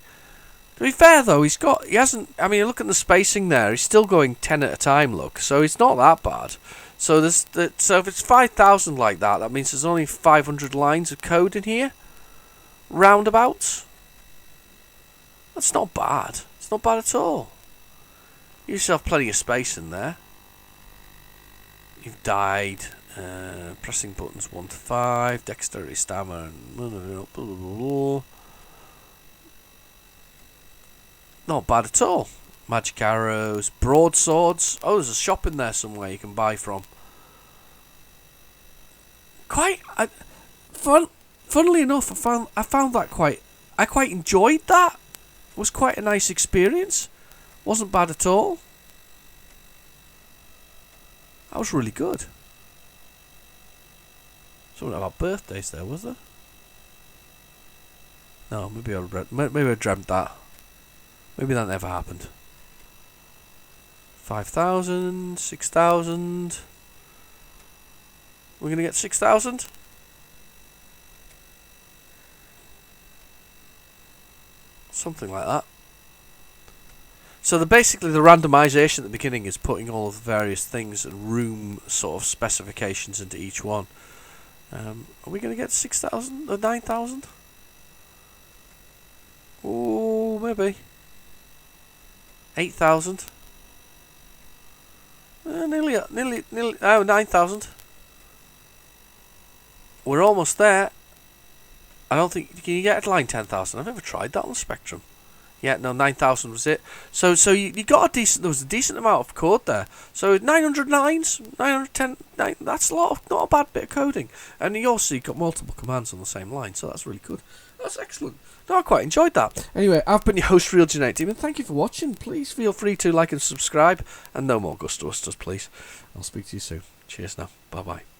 To be fair though, he hasn't. I mean, look at the spacing there. He's still going 10 at a time. Look, so it's not that bad. So so if it's 5000 like that, that means there's only 500 lines of code in here. Roundabouts. That's not bad. It's not bad at all. You yourself plenty of space in there. You've died. Pressing buttons 1 to 5, dexterity, stamina, blah, blah, blah. Not bad at all. Magic arrows, broadswords. Oh, there's a shop in there somewhere you can buy from. Funnily enough, I found that I quite enjoyed that. It was quite a nice experience. Wasn't bad at all. That was really good. Something about birthdays there, was there? No, maybe I dreamt that. Maybe that never happened. 5,000, 6,000. We're going to get 6,000? Something like that. So basically the randomization at the beginning is putting all of the various things and room sort of specifications into each one. Are we going to get 6,000 or 9,000? Oh, maybe. 8,000. Nearly, 9,000. We're almost there. I don't think, can you get a line 10,000? I've never tried that on the Spectrum. Yeah, no, 9,000 was it. So you got there was a decent amount of code there. So 900 lines, 910, that's not a bad bit of coding. And you also got multiple commands on the same line, so that's really good. That's excellent. No, I quite enjoyed that. Anyway, I've been your host, Real Genetic Demon. Thank you for watching. Please feel free to like and subscribe. And no more Gustosters, please. I'll speak to you soon. Cheers now. Bye-bye.